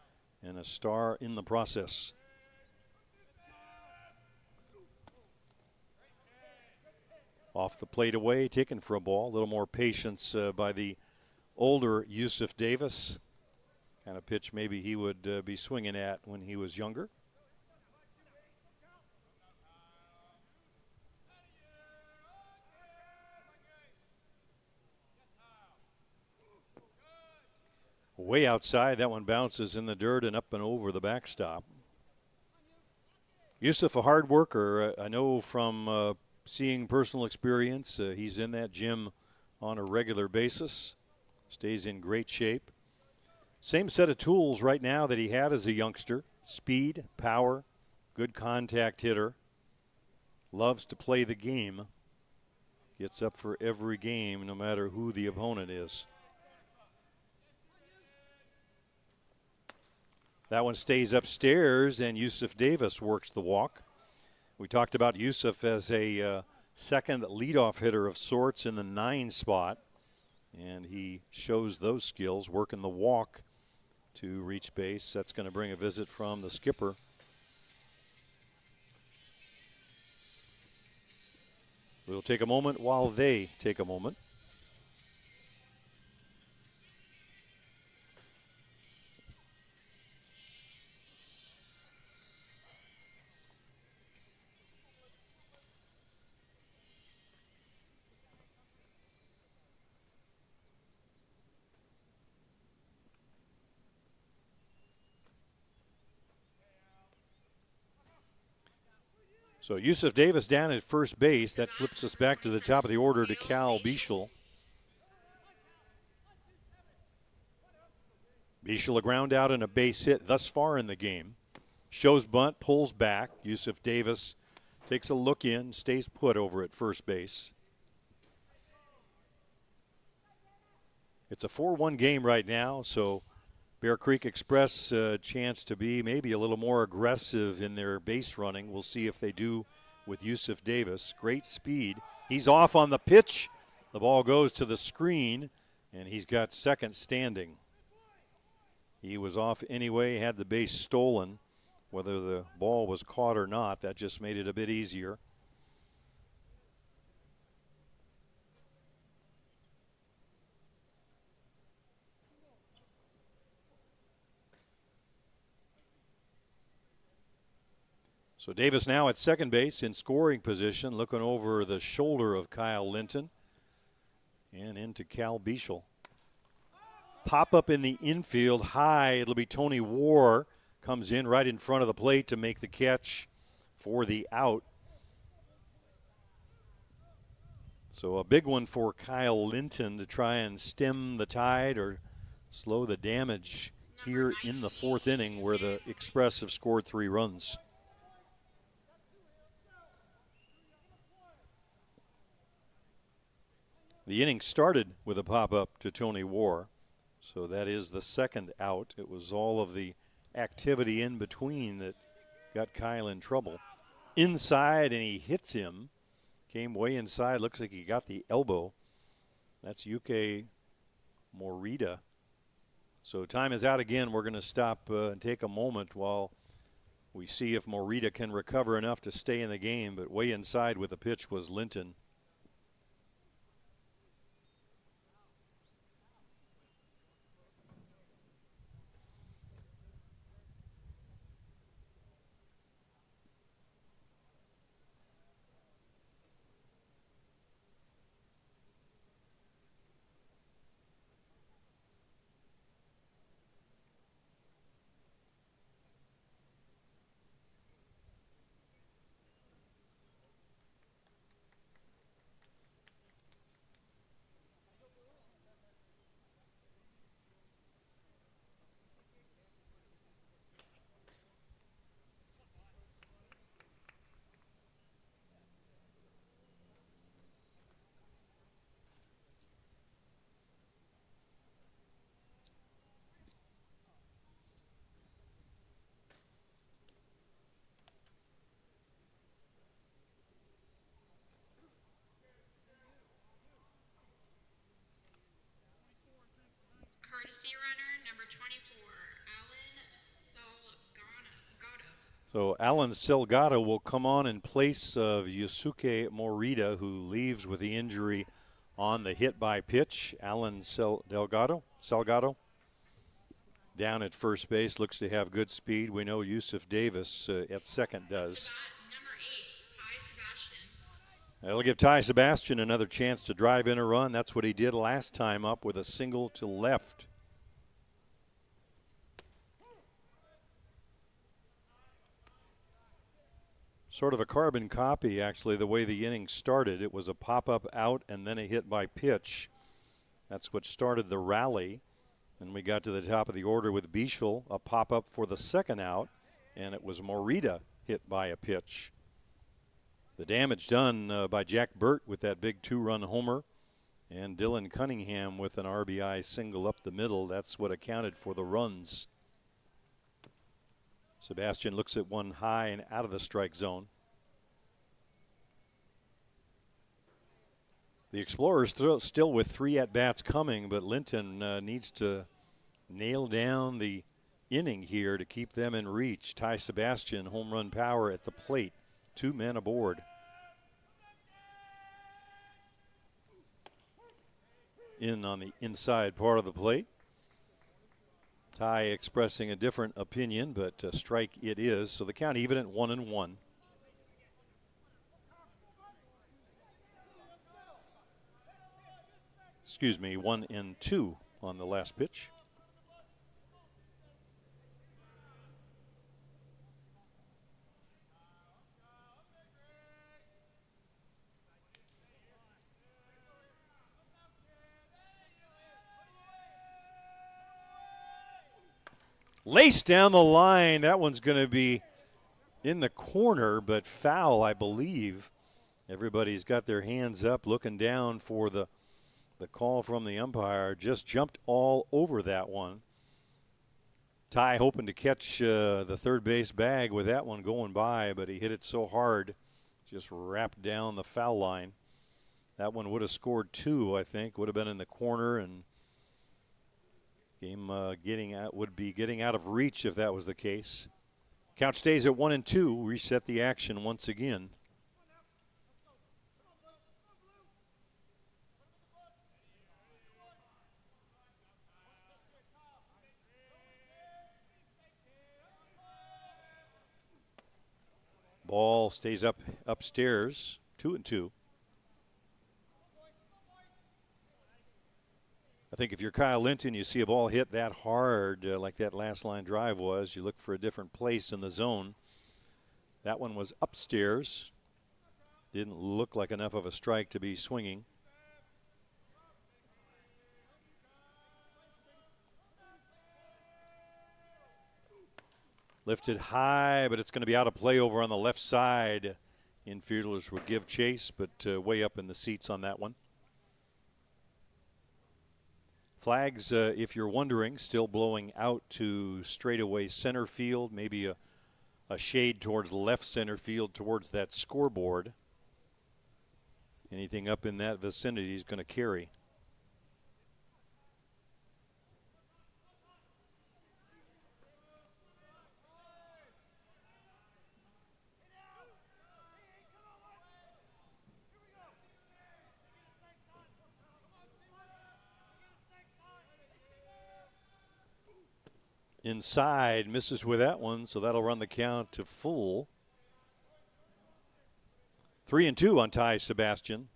and a star in the process. Off the plate away, taken for a ball. A little more patience by the older Yusuf Davis. Kind of pitch maybe he would be swinging at when he was younger. way outside. That one bounces in the dirt and up and over the backstop. Yusuf, a hard worker. I know from seeing personal experience, he's in that gym on a regular basis. Stays in great shape. Same set of tools right now that he had as a youngster. Speed, power, good contact hitter. Loves to play the game. Gets up for every game, no matter who the opponent is. That one stays upstairs, and Yusuf Davis works the walk. We talked about Yusuf as a second leadoff hitter of sorts in the 9 spot, and he shows those skills, working the walk to reach base. That's going to bring a visit from the skipper. We'll take a moment while they take a moment. So Yusuf Davis down at first base. That flips us back to the top of the order to Cal Bichel. Bichel a ground out and a base hit thus far in the game. Shows bunt, pulls back. Yusuf Davis takes a look in, stays put over at first base. It's a 4-1 game right now, so Bear Creek Express a chance to be maybe a little more aggressive in their base running. We'll see if they do with Yusuf Davis. Great speed. He's off on the pitch. The ball goes to the screen, and he's got second standing. He was off anyway, had the base stolen. Whether the ball was caught or not, that just made it a bit easier. So Davis now at second base in scoring position, looking over the shoulder of Kyle Linton and into Cal Bichel. Pop up in the infield high. It'll be Tony War. Comes in right in front of the plate to make the catch for the out. So a big one for Kyle Linton to try and stem the tide or slow the damage here in the 4th inning, where the Express have scored 3 runs. The inning started with a pop-up to Tony War, so that is the second out. It was all of the activity in between that got Kyle in trouble. Inside, and he hits him. Came way inside. Looks like he got the elbow. That's Yuke Morita. So time is out again. We're going to stop and take a moment while we see if Morita can recover enough to stay in the game. But way inside with the pitch was Linton.
Courtesy runner, number 24, Alan Salgado.
So Alan Salgado will come on in place of Yusuke Morita, who leaves with the injury on the hit by pitch. Alan Salgado down at first base, looks to have good speed. We know Yusuf Davis at second does.
Number 8, Ty Sebastian.
That'll give Ty Sebastian another chance to drive in a run. That's what he did last time up with a single to left. Sort of a carbon copy, actually, the way the inning started. It was a pop-up out and then a hit by pitch. That's what started the rally. And we got to the top of the order with Bichel, a pop-up for the second out, and it was Morita hit by a pitch. The damage done by Jack Burt with that big 2-run homer, and Dylan Cunningham with an RBI single up the middle. That's what accounted for the runs. Sebastian looks at one high and out of the strike zone. The Explorers still with 3 at-bats coming, but Linton needs to nail down the inning here to keep them in reach. Ty Sebastian, home run power at the plate. 2 men aboard. In on the inside part of the plate. Ty expressing a different opinion, but strike it is. So the count even at 1-1. Excuse me, 1-2 on the last pitch. Laced down the line. That one's going to be in the corner, but foul, I believe. Everybody's got their hands up looking down for the call from the umpire. Just jumped all over that one. Ty hoping to catch the third base bag with that one going by, but he hit it so hard, just wrapped down the foul line. That one would have scored 2, I think. Would have been in the corner, and game would be getting out of reach if that was the case. Count stays at 1-2. Reset the action once again. Ball stays upstairs, 2-2. I think if you're Kyle Linton, you see a ball hit that hard like that last line drive was, you look for a different place in the zone. That one was upstairs. Didn't look like enough of a strike to be swinging. Lifted high, but it's going to be out of play over on the left side. Infielders would give chase, but way up in the seats on that one. Flags, if you're wondering, still blowing out to straightaway center field, maybe a shade towards left center field towards that scoreboard. Anything up in that vicinity is going to carry. Inside, misses with that one, so that'll run the count to full. 3-2 on Ty Sebastian.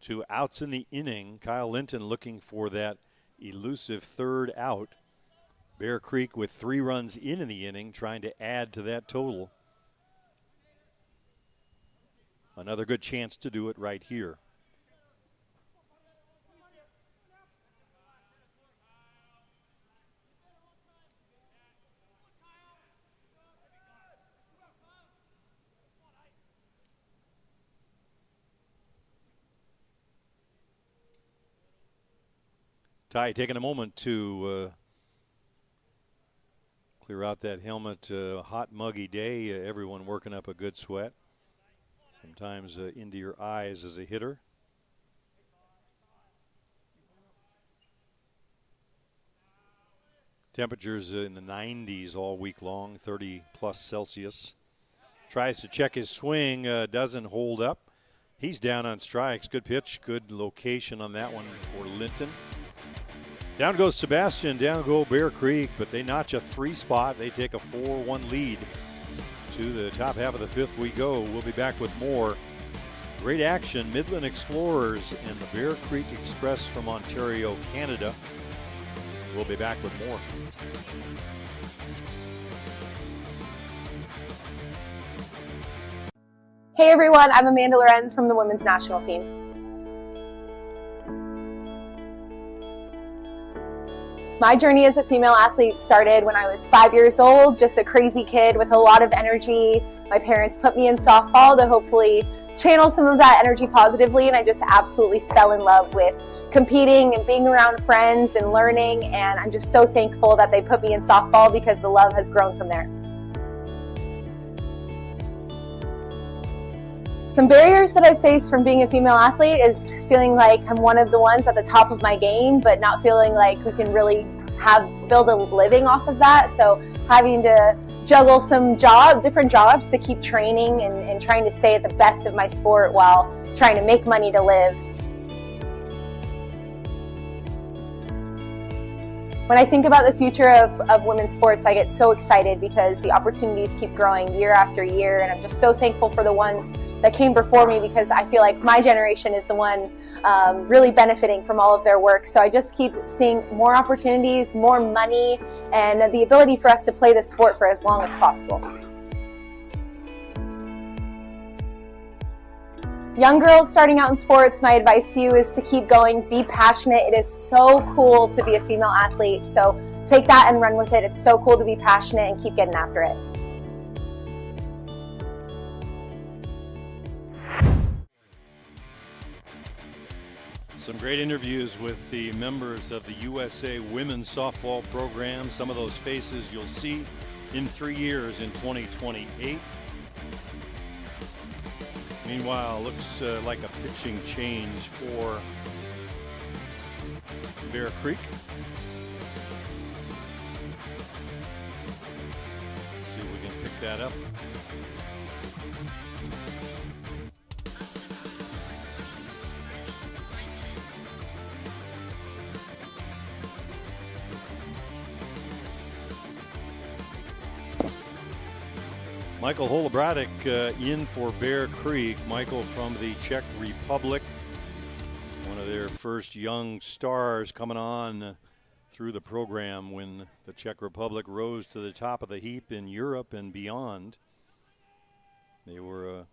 2 outs in the inning. Kyle Linton looking for that elusive third out. Bear Creek with 3 runs in the inning, trying to add to that total. Another good chance to do it right here. Ty taking a moment to clear out that helmet. Hot, muggy day. Everyone working up a good sweat. Sometimes into your eyes as a hitter. Temperatures in the 90s all week long, 30+ Celsius. Tries to check his swing, doesn't hold up. He's down on strikes. Good pitch, good location on that one for Linton. Down goes Sebastian, down go Bear Creek, but they notch a 3 spot. They take a 4-1 lead. To the top half of the 5th we go. We'll be back with more great action. Midland Explorers and the Bear Creek Express from Ontario, Canada. We'll be back with more.
Hey everyone, I'm Amanda Lorenz from the women's national team. My journey as a female athlete started when I was 5 years old, just a crazy kid with a lot of energy. My parents put me in softball to hopefully channel some of that energy positively, and I just absolutely fell in love with competing and being around friends and learning, and I'm just so thankful that they put me in softball because the love has grown from there. Some barriers that I've faced from being a female athlete is feeling like I'm one of the ones at the top of my game, but not feeling like we can really build a living off of that. So having to juggle some different jobs to keep training and trying to stay at the best of my sport while trying to make money to live. When I think about the future of women's sports, I get so excited because the opportunities keep growing year after year, and I'm just so thankful for the ones that came before me because I feel like my generation is the one really benefiting from all of their work. So I just keep seeing more opportunities, more money, and the ability for us to play the sport for as long as possible. Young girls starting out in sports, my advice to you is to keep going, be passionate. It is so cool to be a female athlete. So take that and run with it. It's so cool to be passionate and keep getting after it.
Some great interviews with the members of the USA women's softball program. Some of those faces you'll see in 3 years in 2028. Meanwhile, looks like a pitching change for Bear Creek. See if we can pick that up. Michael Holobratic in for Bear Creek. Michael from the Czech Republic, one of their first young stars coming on through the program when the Czech Republic rose to the top of the heap in Europe and beyond. They were a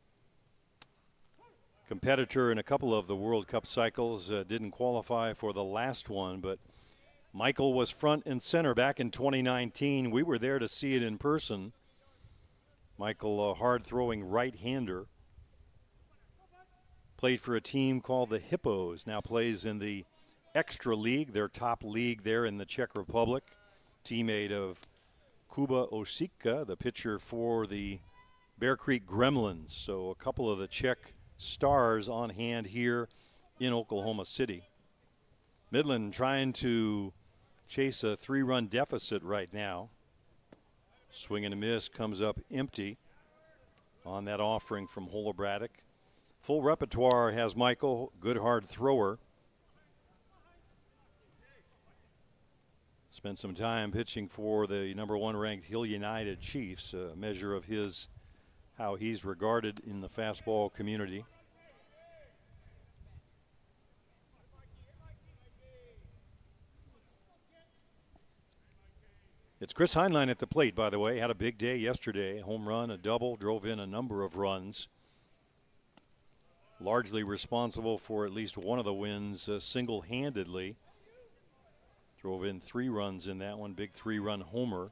competitor in a couple of the World Cup cycles, didn't qualify for the last one, but Michael was front and center back in 2019. We were there to see it in person. Michael, a hard-throwing right-hander, played for a team called the Hippos, now plays in the Extra League, their top league there in the Czech Republic. Teammate of Kuba Osika, the pitcher for the Bear Creek Gremlins. So a couple of the Czech stars on hand here in Oklahoma City. Midland trying to chase a 3-run deficit right now. Swing and a miss, comes up empty on that offering from Holobratic. Full repertoire has Michael, good hard thrower. Spent some time pitching for the #1 ranked Hill United Chiefs, a measure of how he's regarded in the fastball community. It's Chris Heinlein at the plate, by the way. Had a big day yesterday. Home run, a double, drove in a number of runs. Largely responsible for at least one of the wins single-handedly. Drove in 3 runs in that one, big 3-run homer.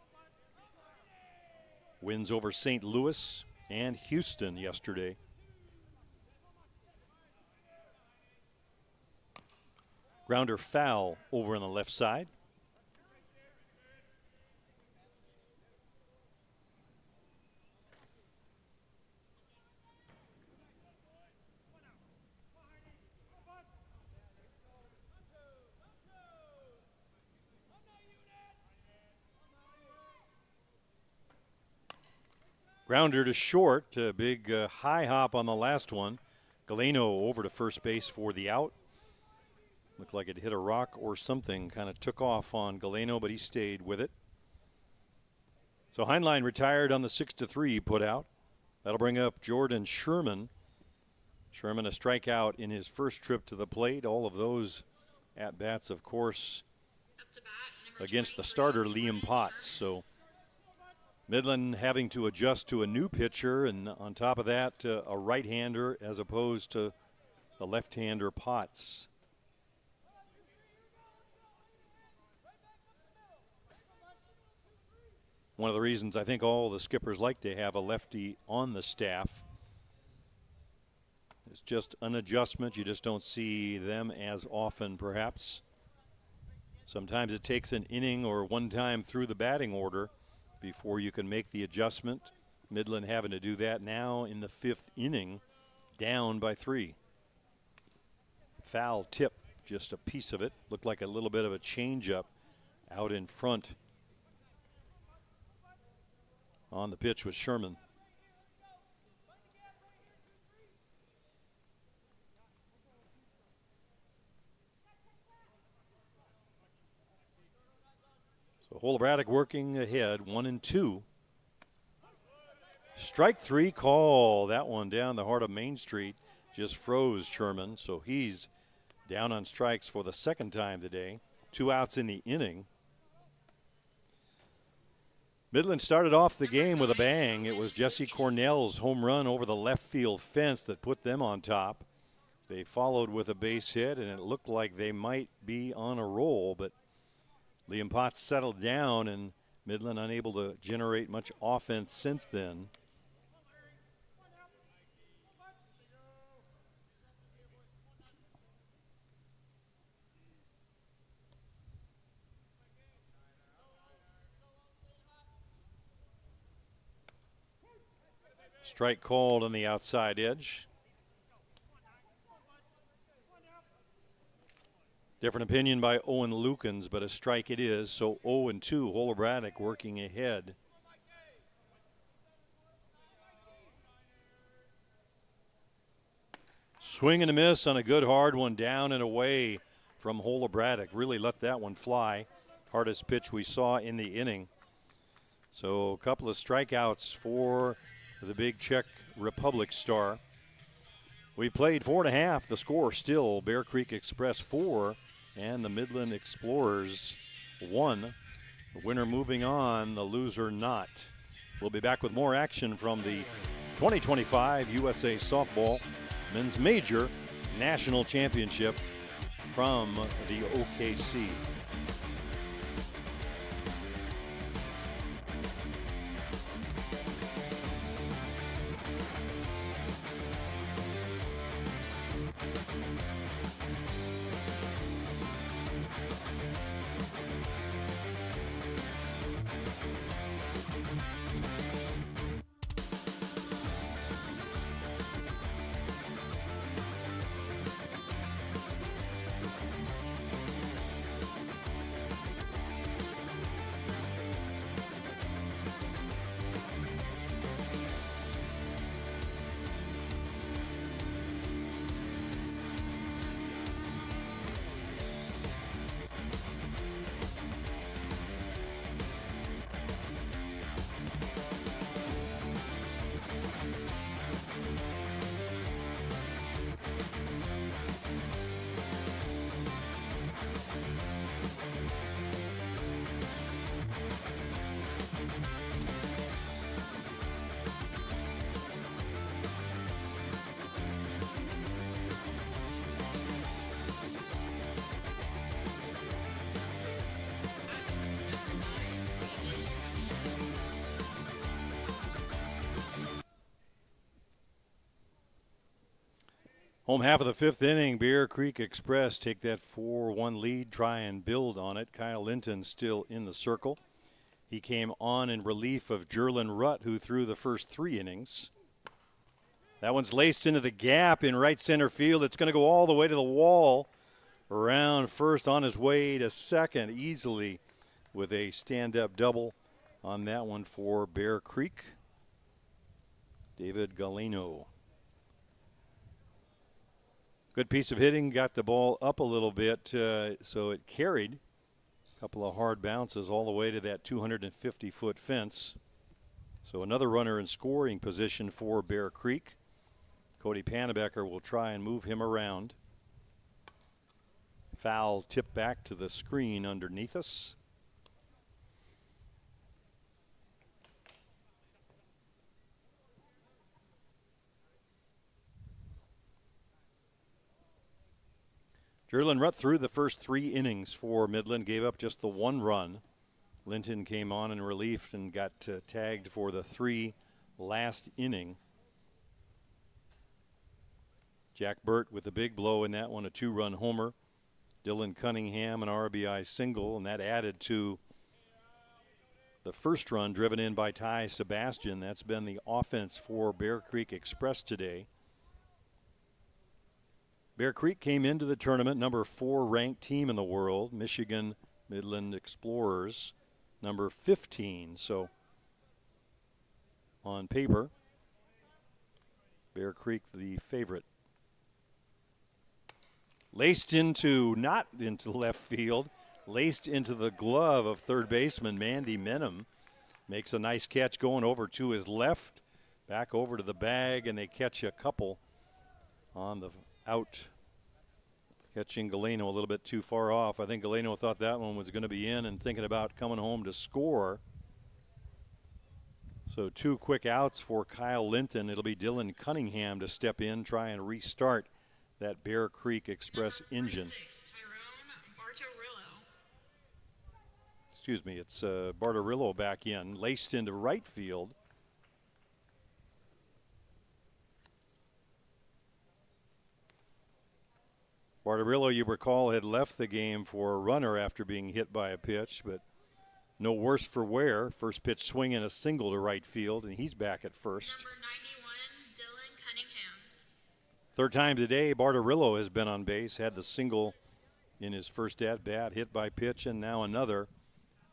Wins over St. Louis and Houston yesterday. Grounder foul over on the left side. Grounder to short, a big high hop on the last one. Galeno over to first base for the out. Looked like it hit a rock or something, kind of took off on Galeno, but he stayed with it. So Heinlein retired on the 6-3 put out. That'll bring up Jordan Sherman. Sherman a strikeout in his first trip to the plate. All of those at-bats, of course, against the starter Liam Potts. So Midland having to adjust to a new pitcher, and on top of that, a right-hander as opposed to the left-hander Potts. One of the reasons I think all the skippers like to have a lefty on the staff. It's just an adjustment. You just don't see them as often, perhaps. Sometimes it takes an inning or one time through the batting order before you can make the adjustment. Midland having to do that now in the 5th inning, down by 3. Foul tip, just a piece of it. Looked like a little bit of a changeup out in front. On the pitch was Sherman. So Holobradic working ahead, 1-2. Strike 3 call. That one down the heart of Main Street just froze Sherman. So he's down on strikes for the 2nd time today. 2 outs in the inning. Midland started off the game with a bang. It was Jesse Cornell's home run over the left field fence that put them on top. They followed with a base hit, and it looked like they might be on a roll, but Liam Potts settled down, and Midland unable to generate much offense since then. Strike called on the outside edge. Different opinion by Owen Lukens, but a strike it is. So 0-2, Holobradic working ahead. Swing and a miss on a good hard one, down and away from Holobradic. Really let that one fly. Hardest pitch we saw in the inning. So a couple of strikeouts for the big Czech Republic star. We played 4.5. The score still Bear Creek Express 4 and the Midland Explorers 1. The winner moving on, the loser not. We'll be back with more action from the 2025 USA Softball Men's Major National Championship from the OKC. Home half of the 5th inning, Bear Creek Express take that 4-1 lead, try and build on it. Kyle Linton still in the circle. He came on in relief of Jerlin Rutt, who threw the first 3 innings. That one's laced into the gap in right center field. It's going to go all the way to the wall. Around first, on his way to second, easily with a stand-up double on that one for Bear Creek. David Galeno. Good piece of hitting, got the ball up a little bit, so it carried a couple of hard bounces all the way to that 250-foot fence. So another runner in scoring position for Bear Creek. Cody Panebecker will try and move him around. Foul tip back to the screen underneath us. Jerlin Rutt threw the first 3 innings for Midland, gave up just the 1 run. Linton came on in relief and got tagged for the 3 last inning. Jack Burt with a big blow in that one, a 2-run homer. Dylan Cunningham an RBI single, and that added to the first run driven in by Ty Sebastian. That's been the offense for Bear Creek Express today. Bear Creek came into the tournament number 4 ranked team in the world. Michigan Midland Explorers number 15. So on paper, Bear Creek the favorite. Laced into, not into left field, laced into the glove of third baseman Mandy Menem. Makes a nice catch going over to his left, back over to the bag, and they catch a couple on the out. Catching Galeno a little bit too far off. I think Galeno thought that one was going to be in and thinking about coming home to score. So 2 quick outs for Kyle Linton. It'll be Dylan Cunningham to step in, try and restart that Bear Creek Express engine. Excuse me, it's Bartarillo back in, laced into right field. Bartarillo, you recall, had left the game for a runner after being hit by a pitch, but no worse for wear. First pitch swinging a single to right field, and he's back at first.
Number 91, Dylan Cunningham.
Third time today, Bartarillo has been on base, had the single in his first at-bat, hit by pitch, and now another.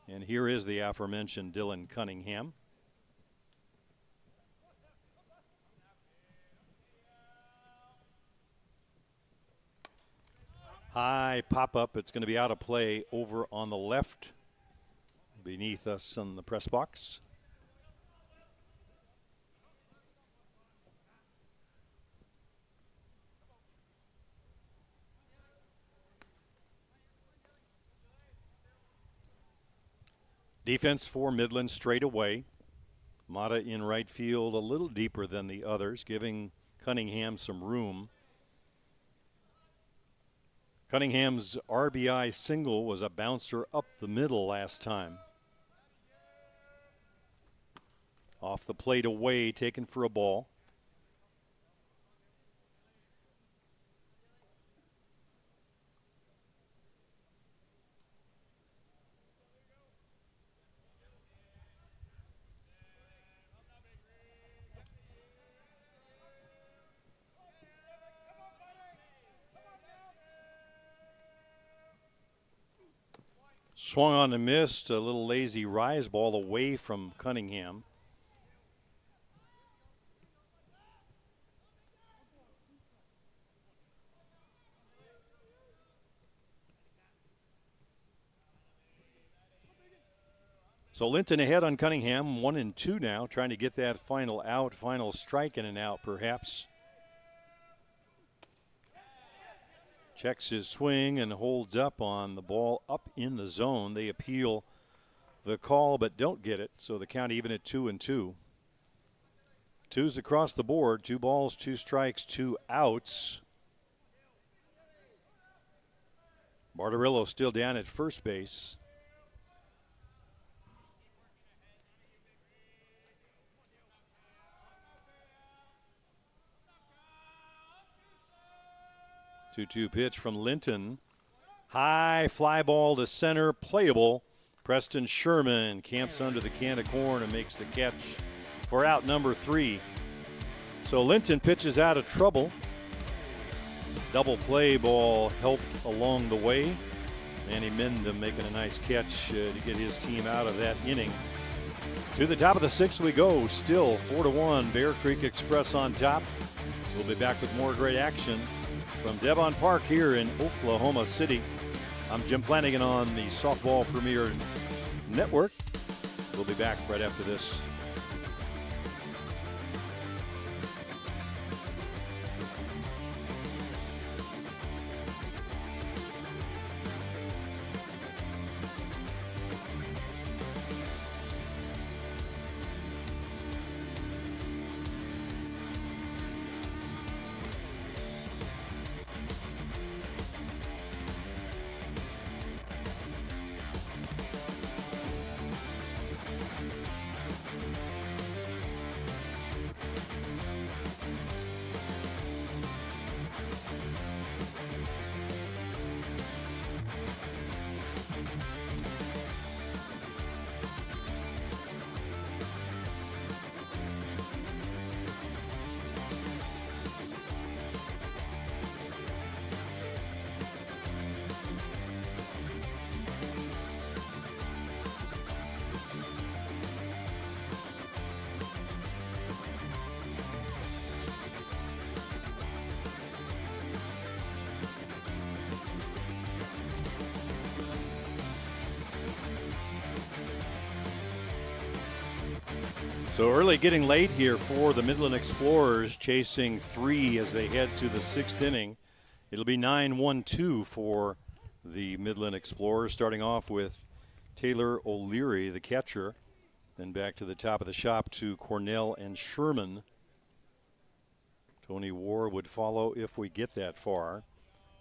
And here is the aforementioned Dylan Cunningham. High pop-up. It's going to be out of play over on the left beneath us in the press box. Defense for Midland straight away. Mata in right field a little deeper than the others, giving Cunningham some room. Cunningham's RBI single was a bouncer up the middle last time. Off the plate away, taken for a ball. Swung on and missed, a little lazy rise ball away from Cunningham. So Linton ahead on Cunningham, 1-2 now, trying to get that final out, final strike and an out perhaps. Checks his swing and holds up on the ball up in the zone. They appeal the call but don't get it, so the count even at 2-2. Twos across the board, 2 balls, 2 strikes, 2 outs. Bartarillo still down at first base. Two-two pitch from Linton. High fly ball to center, playable. Preston Sherman camps under the can of corn and makes the catch for out number 3. So Linton pitches out of trouble. Double play ball helped along the way. Manny Mendham making a nice catch to get his team out of that inning. To the top of the 6th we go. Still 4-1. Bear Creek Express on top. We'll be back with more great action from Devon Park here in Oklahoma City. I'm Jim Flanagan on the Softball Premier Network. We'll be back right after this. So early getting late here for the Midland Explorers, chasing 3 as they head to the 6th inning. It'll be 9-1-2 for the Midland Explorers, starting off with Taylor O'Leary, the catcher. Then back to the top of the shop to Cornell and Sherman. Tony War would follow if we get that far.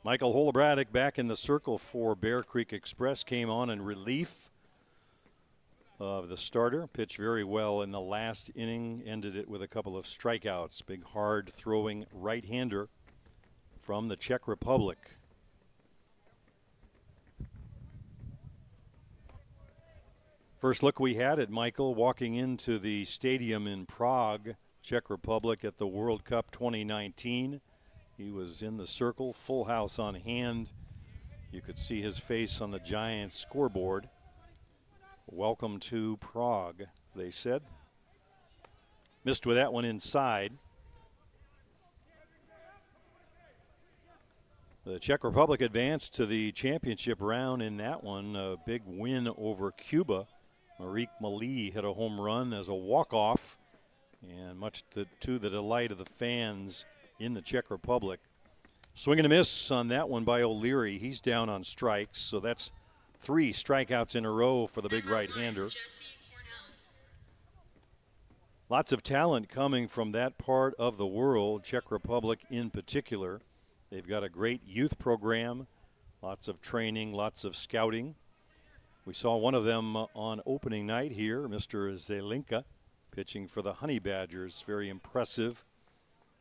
Michael Holobradic back in the circle for Bear Creek Express, came on in relief of the starter. Pitched very well in the last inning, ended it with a couple of strikeouts. Big, hard throwing right-hander from the Czech Republic. First look we had at Michael walking into the stadium in Prague, Czech Republic, at the World Cup 2019. He was in the circle, full house on hand. You could see his face on the Giants scoreboard. Welcome to Prague, they said. Missed with that one inside. The Czech Republic advanced to the championship round in that one. A big win over Cuba. Marique Mali hit a home run as a walk-off, and much to the delight of the fans in the Czech Republic. Swing and a miss on that one by O'Leary. He's down on strikes, so that's 3 strikeouts in a row for the big right-hander. Lots of talent coming from that part of the world, Czech Republic in particular. They've got a great youth program, lots of training, lots of scouting. We saw one of them on opening night here, Mr. Zelinka, pitching for the Honey Badgers. Very impressive,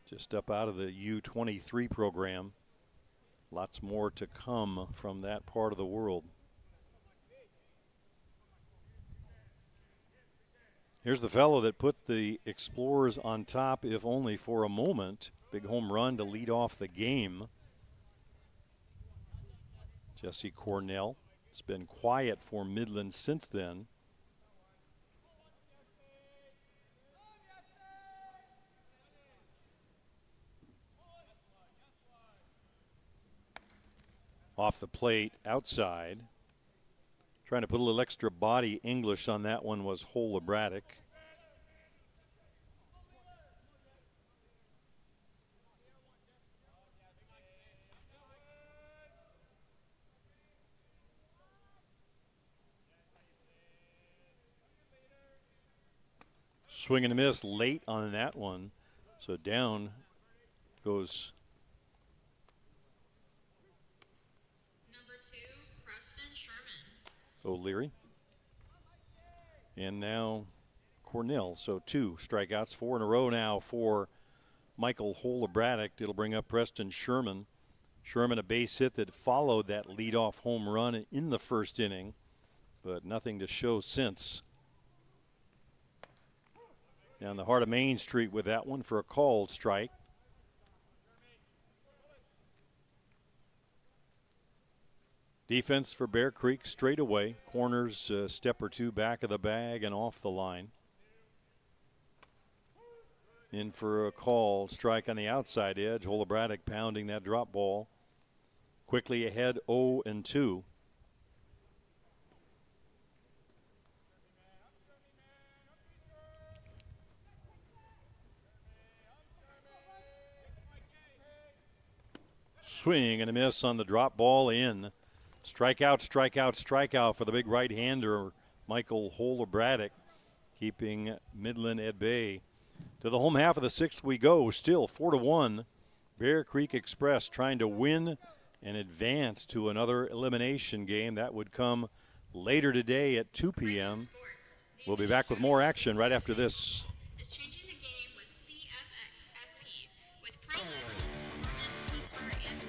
just up out of the U23 program. Lots more to come from that part of the world. Here's the fellow that put the Explorers on top, if only for a moment. Big home run to lead off the game. Jesse Cornell. It's been quiet for Midland since then. Off the plate, outside. Trying to put a little extra body English on that one was Holobradic. Swing and a miss late on that one. So down goes
Number 2, Preston Sherman.
O'Leary. And now Cornell. So 2 strikeouts, 4 in a row now for Michael Holobradic. It'll bring up Preston Sherman. Sherman, a base hit that followed that leadoff home run in the first inning, but nothing to show since. Down the heart of Main Street with that one for a called strike. Defense for Bear Creek straight away. Corners a step or 2 back of the bag and off the line. In for a called strike on the outside edge. Holobradic pounding that drop ball. Quickly ahead 0-2. Swing and a miss on the drop ball in. Strikeout, strikeout, strikeout for the big right-hander, Michael Holobradic, keeping Midland at bay. To the home half of the 6th we go. Still 4-1. Bear Creek Express trying to win and advance to another elimination game. That would come later today at 2 p.m. We'll be back with more action right after this.
Is changing the game with CFXFP with Pro Level Performance Keeper and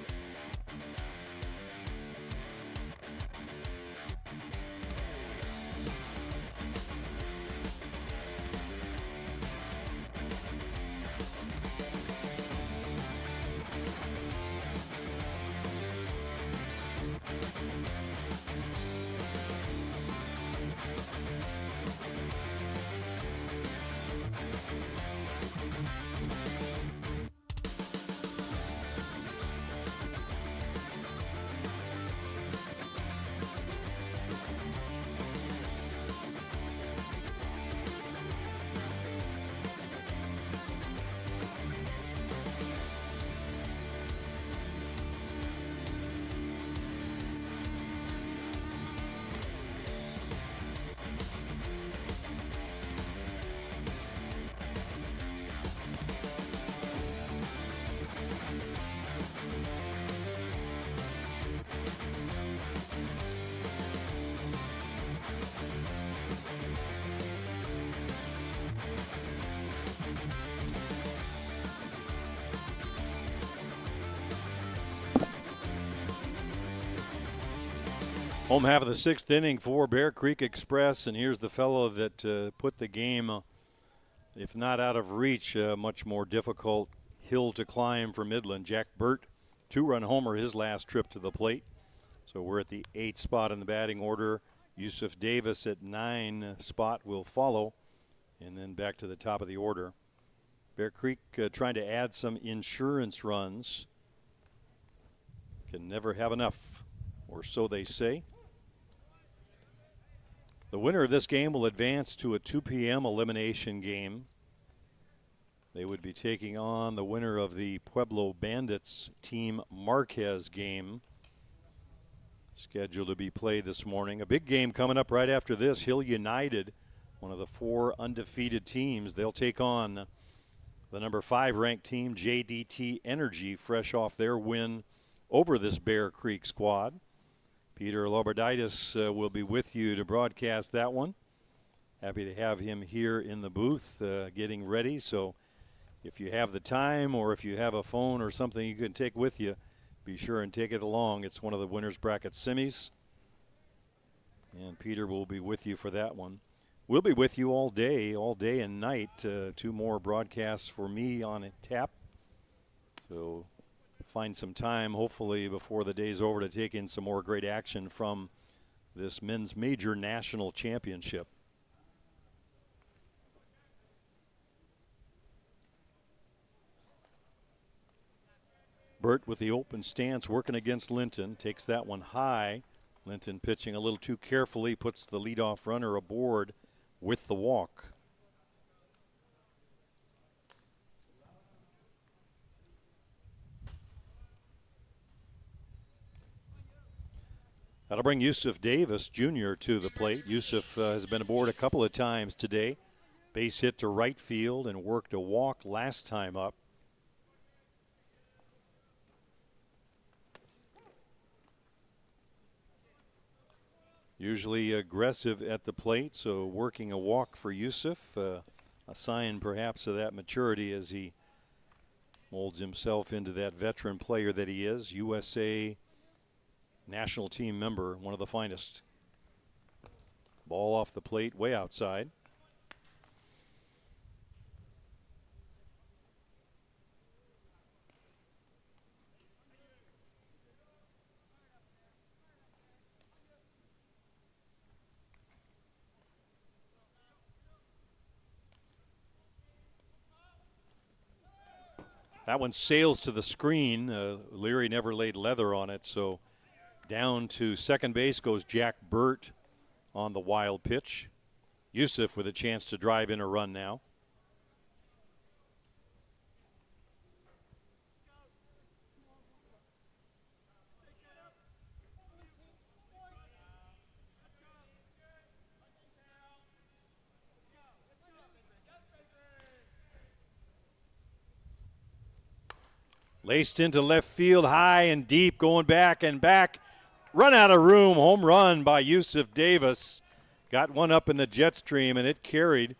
Home half of the sixth inning for Bear Creek Express, and here's the fellow that put the game, if not out of reach, much more difficult hill to climb for Midland. Jack Burt, 2-run homer his last trip to the plate. So we're at the 8th spot in the batting order. Yusuf Davis at 9 spot will follow, and then back to the top of the order. Bear Creek trying to add some insurance runs. Can never have enough, or so they say. The winner of this game will advance to a 2 p.m. elimination game. They would be taking on the winner of the Pueblo Bandits Team Marquez game, scheduled to be played this morning. A big game coming up right after this. Hill United, one of the 4 undefeated teams. They'll take on the number 5 ranked team, JDT Energy, fresh off their win over this Bear Creek squad. Peter Lobarditis will be with you to broadcast that one. Happy to have him here in the booth getting ready. So if you have the time, or if you have a phone or something you can take with you, be sure and take it along. It's one of the winners bracket semis, and Peter will be with you for that one. We'll be with you all day and night. 2 more broadcasts for me on tap. So find some time, hopefully before the day's over, to take in some more great action from this men's major national championship. Burt with the open stance, working against Linton, takes that one high. Linton pitching a little too carefully, puts the leadoff runner aboard with the walk. That'll bring Yusuf Davis Jr. to the plate. Yusuf has been aboard a couple of times today. Base hit to right field and worked a walk last time up. Usually aggressive at the plate, so working a walk for Yusuf, a sign perhaps of that maturity as he molds himself into that veteran player that he is. USA national team member, one of the finest. Ball off the plate, way outside. That one sails to the screen. Leary never laid leather on it, so down to second base goes Jack Burt on the wild pitch. Yusuf with a chance to drive in a run now. Laced into left field, high and deep, going back and back. Run out of room, home run by Yusuf Davis. Got one up in the jet stream, and it carried.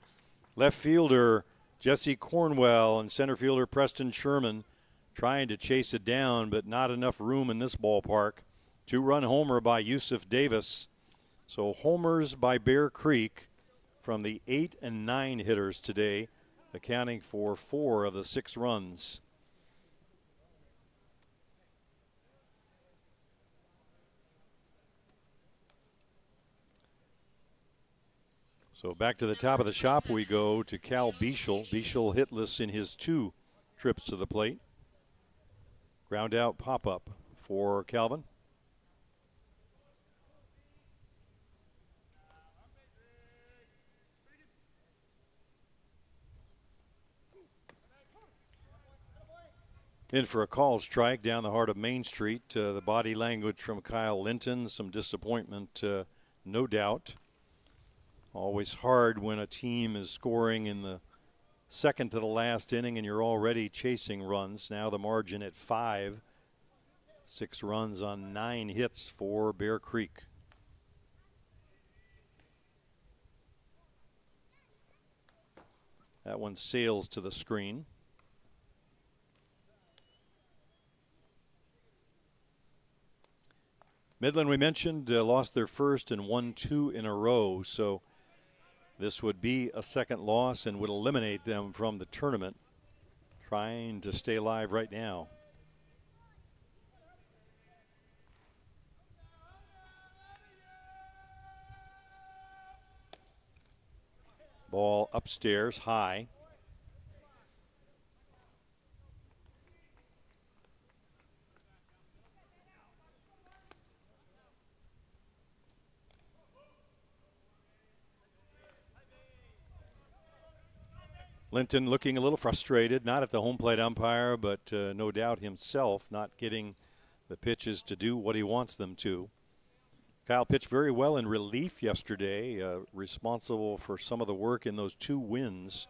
Left fielder Jesse Cornwell and center fielder Preston Sherman trying to chase it down, but not enough room in this ballpark. 2-run homer by Yusuf Davis. So homers by Bear Creek from the 8 and 9 hitters today, accounting for 4 of the 6 runs. So back to the top of the shop we go to Cal Bieshel. Bieshel hitless in his 2 trips to the plate. Ground out pop-up for Calvin. In for a called strike down the heart of Main Street. The body language from Kyle Linton, some disappointment, no doubt. Always hard when a team is scoring in the second to the last inning and you're already chasing runs. Now the margin at 5. 6 runs on 9 hits for Bear Creek. That one sails to the screen. Midland, we mentioned, lost their first and won 2 in a row, so this would be a second loss and would eliminate them from the tournament. Trying to stay alive right now. Ball upstairs, high. Linton looking a little frustrated, not at the home plate umpire, but no doubt himself not getting the pitches to do what he wants them to. Kyle pitched very well in relief yesterday, responsible for some of the work in those 2 wins.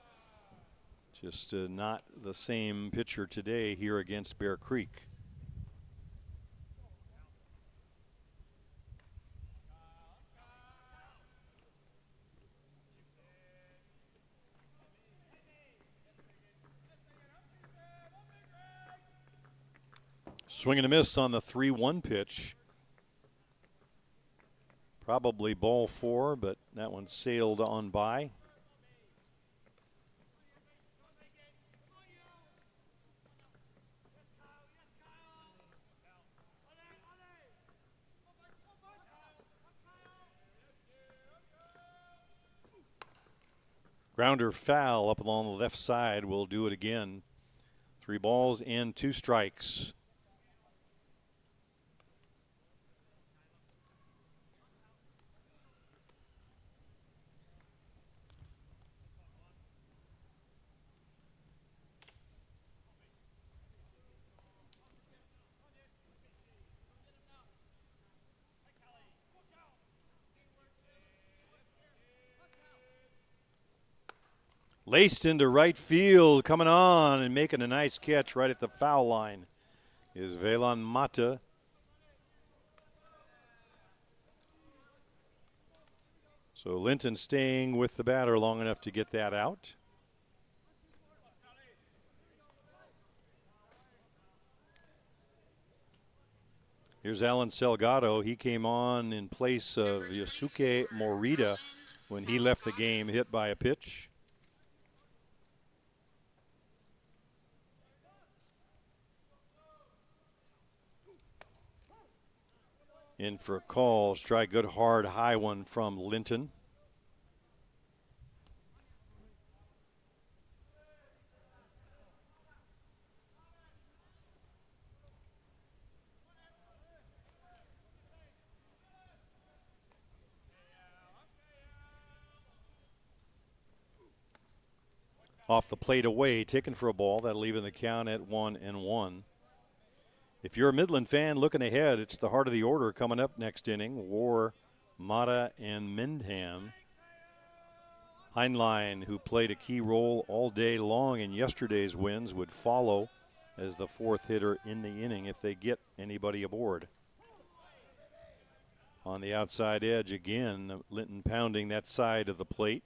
Just not the same pitcher today here against Bear Creek. Swing and a miss on the 3-1 pitch. Probably ball 4, but that one sailed on by. Grounder foul up along the left side. We'll do it again. 3 balls and 2 strikes. Laced into right field, coming on and making a nice catch right at the foul line is Velan Mata. So Linton staying with the batter long enough to get that out. Here's Alan Salgado. He came on in place of Yosuke Morita when he left the game, hit by a pitch. In for a call. Strike, good hard high one from Linton. Off the plate away, taken for a ball. That'll leave in the count at 1-1. If you're a Midland fan looking ahead, it's the heart of the order coming up next inning. War, Mata, and Mendham. Heinlein, who played a key role all day long in yesterday's wins, would follow as the 4th hitter in the inning if they get anybody aboard. On the outside edge again, Linton pounding that side of the plate.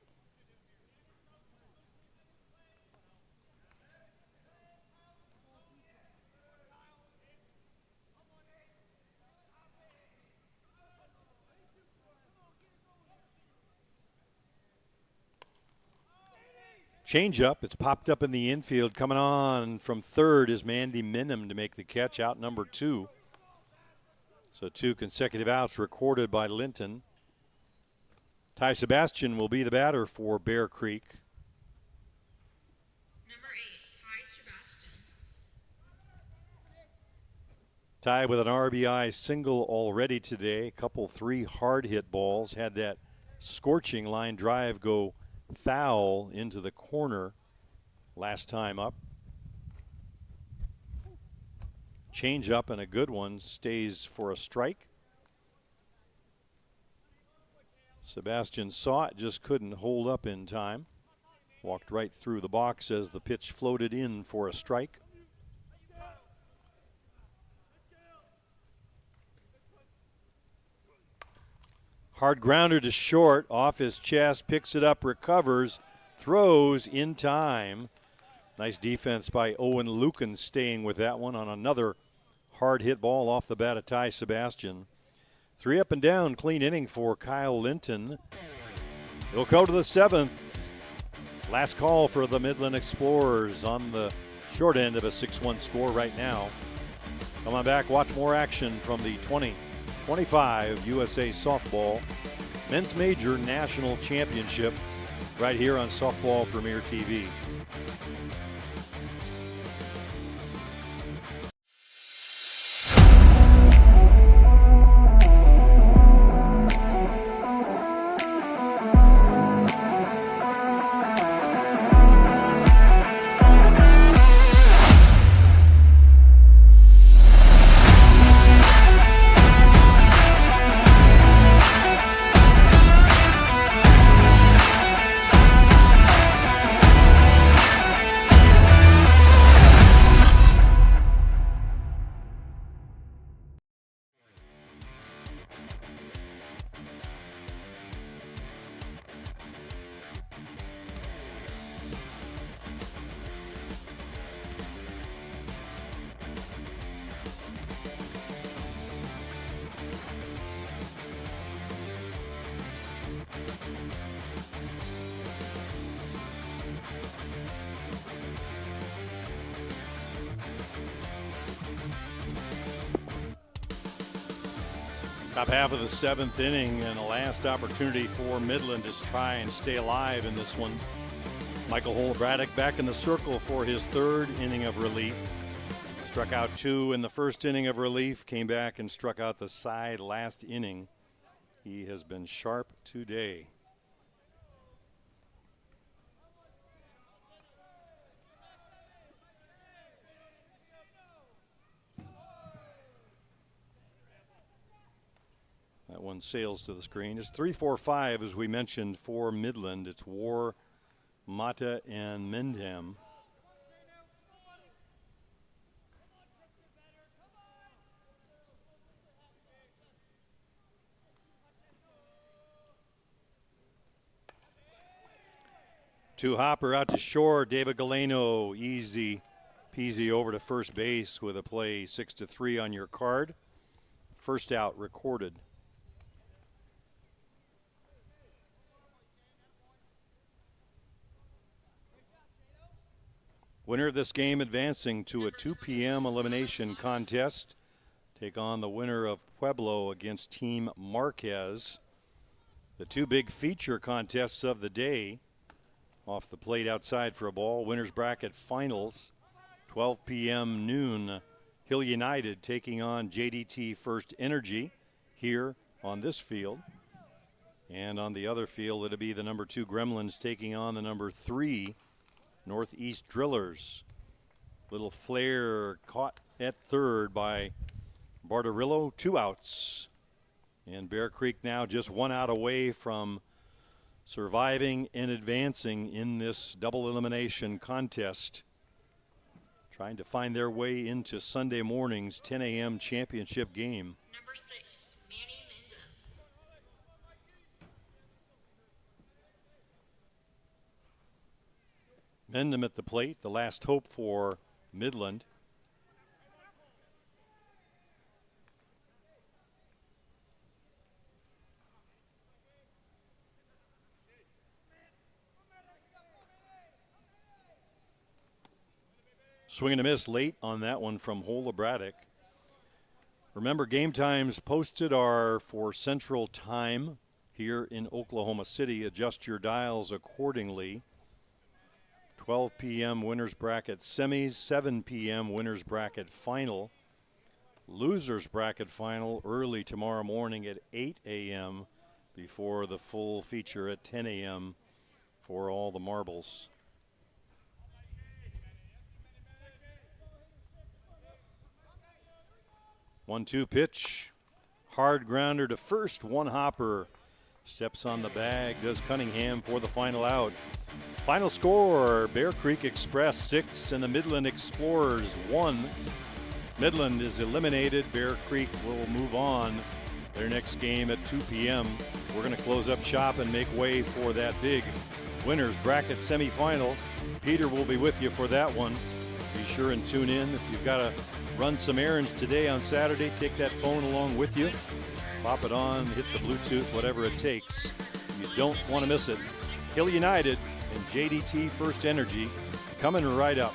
Change up. It's popped up in the infield. Coming on from third is Mandy Minim to make the catch, out number 2. So 2 consecutive outs recorded by Linton. Ty Sebastian will be the batter for Bear Creek.
Number 8, Ty Sebastian.
Ty with an RBI single already today. A couple 3 hard hit balls. Had that scorching line drive go foul into the corner last time up. Change up and a good one, stays for a strike. Sebastian saw it, just couldn't hold up in time. Walked right through the box as the pitch floated in for a strike. Hard grounder to short, off his chest, picks it up, recovers, throws in time. Nice defense by Owen Lucan, staying with that one on another hard hit ball off the bat of Ty Sebastian. 3 up and down, clean inning for Kyle Linton. He'll go to the 7th. Last call for the Midland Explorers on the short end of a 6-1 score right now. Come on back, watch more action from the 2025 USA Softball Men's Major National Championship right here on Softball Premier TV. Top half of the 7th inning and a last opportunity for Midland to try and stay alive in this one. Michael Hole-Braddock back in the circle for his 3rd inning of relief. Struck out 2 in the 1st inning of relief, came back and struck out the side last inning. He has been sharp today. That one sails to the screen. It's 3-4-5, as we mentioned, for Midland. It's War, Mata, and Mendham. To Hopper out to short. David Galeno, easy peasy over to first base with a play 6-3 on your card. First out recorded. Winner of this game advancing to a 2 p.m. elimination contest. Take on the winner of Pueblo against Team Marquez. The 2 big feature contests of the day. Off the plate outside for a ball. Winners bracket finals. 12 p.m. noon. Hill United taking on JDT First Energy here on this field. And on the other field, it'll be the number 2 Gremlins taking on the number 3 Northeast Drillers. Little flare caught at third by Bartarillo. 2 outs. And Bear Creek now just 1 out away from surviving and advancing in this double elimination contest. Trying to find their way into Sunday morning's 10 a.m. championship game.
Number 6, Manny Mendham.
Mendham at the plate, the last hope for Midland. Swing and a miss late on that one from Hole-Braddock. Remember, game times posted are for Central Time here in Oklahoma City. Adjust your dials accordingly. 12 p.m. winners bracket semis, 7 p.m. winners bracket final. Losers bracket final early tomorrow morning at 8 a.m. before the full feature at 10 a.m. for all the marbles. 1-2 pitch. Hard grounder to first. One hopper. Steps on the bag. Does Cunningham for the final out. Final score, Bear Creek Express 6 and the Midland Explorers 1. Midland is eliminated. Bear Creek will move on. Their next game at 2 p.m. We're going to close up shop and make way for that big winners bracket semifinal. Peter will be with you for that one. Be sure and tune in. If you've got to run some errands today on Saturday, take that phone along with you. Pop it on, hit the Bluetooth, whatever it takes. You don't want to miss it. Hill United and JDT First Energy coming right up.